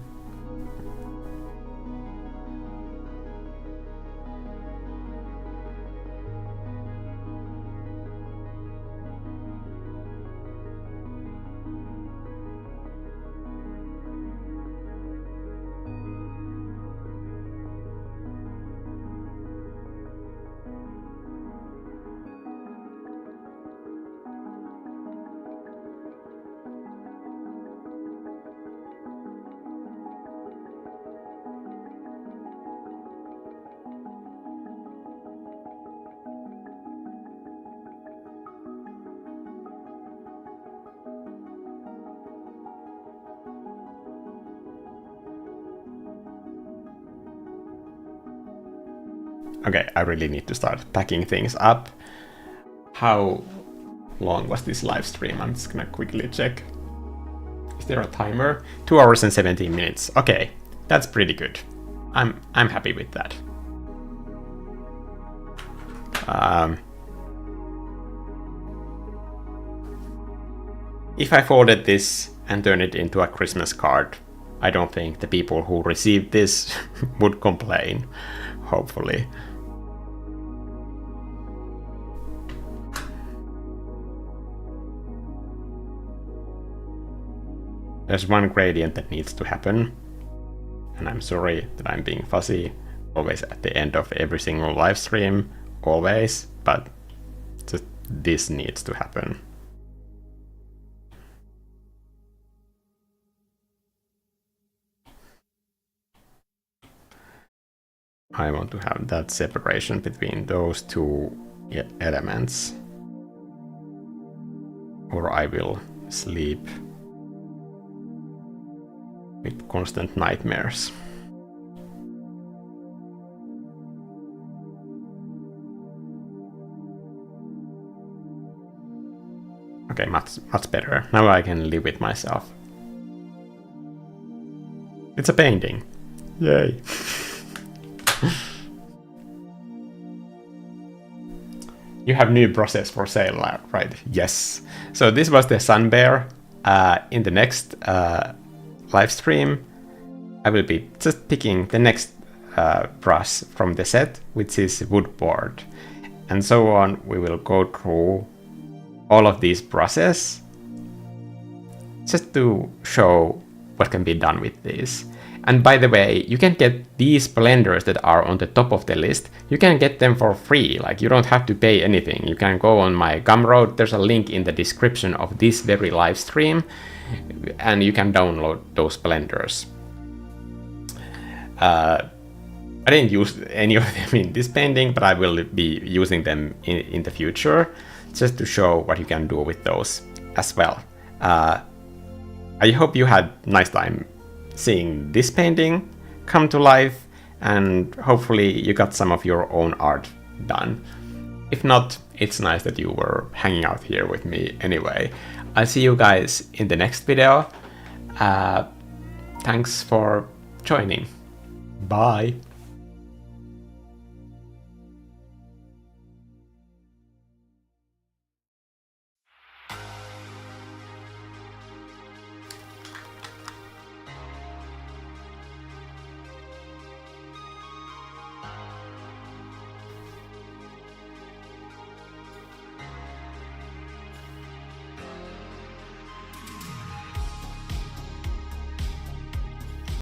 Okay, I really need to start packing things up. How long was this live stream? I'm just gonna quickly check. Is there a timer? 2 hours and 17 minutes. Okay, that's pretty good. I'm happy with that. If I folded this and turned it into a Christmas card, I don't think the people who received this would complain, hopefully. There's one gradient that needs to happen, and I'm sorry that I'm being fussy, always at the end of every single live stream, always, but just this needs to happen. I want to have that separation between those two elements, or I will sleep with constant nightmares. Okay, much better. Now I can live with myself. It's a painting. Yay. You have new brushes for sale, right? Yes. So this was the SUNBEAR. In the next live stream, I will be just picking the next brush from the set, which is woodboard. And so on, we will go through all of these brushes just to show what can be done with these. And by the way, you can get these blenders that are on the top of the list. You can get them for free, like you don't have to pay anything. You can go on my Gumroad, there's a link in the description of this very live stream, and you can download those blenders. I didn't use any of them in this painting, but I will be using them in the future, just to show what you can do with those as well. I hope you had a nice time seeing this painting come to life, and hopefully you got some of your own art done. If not, it's nice that you were hanging out here with me anyway. I'll see you guys in the next video. Thanks for joining. Bye!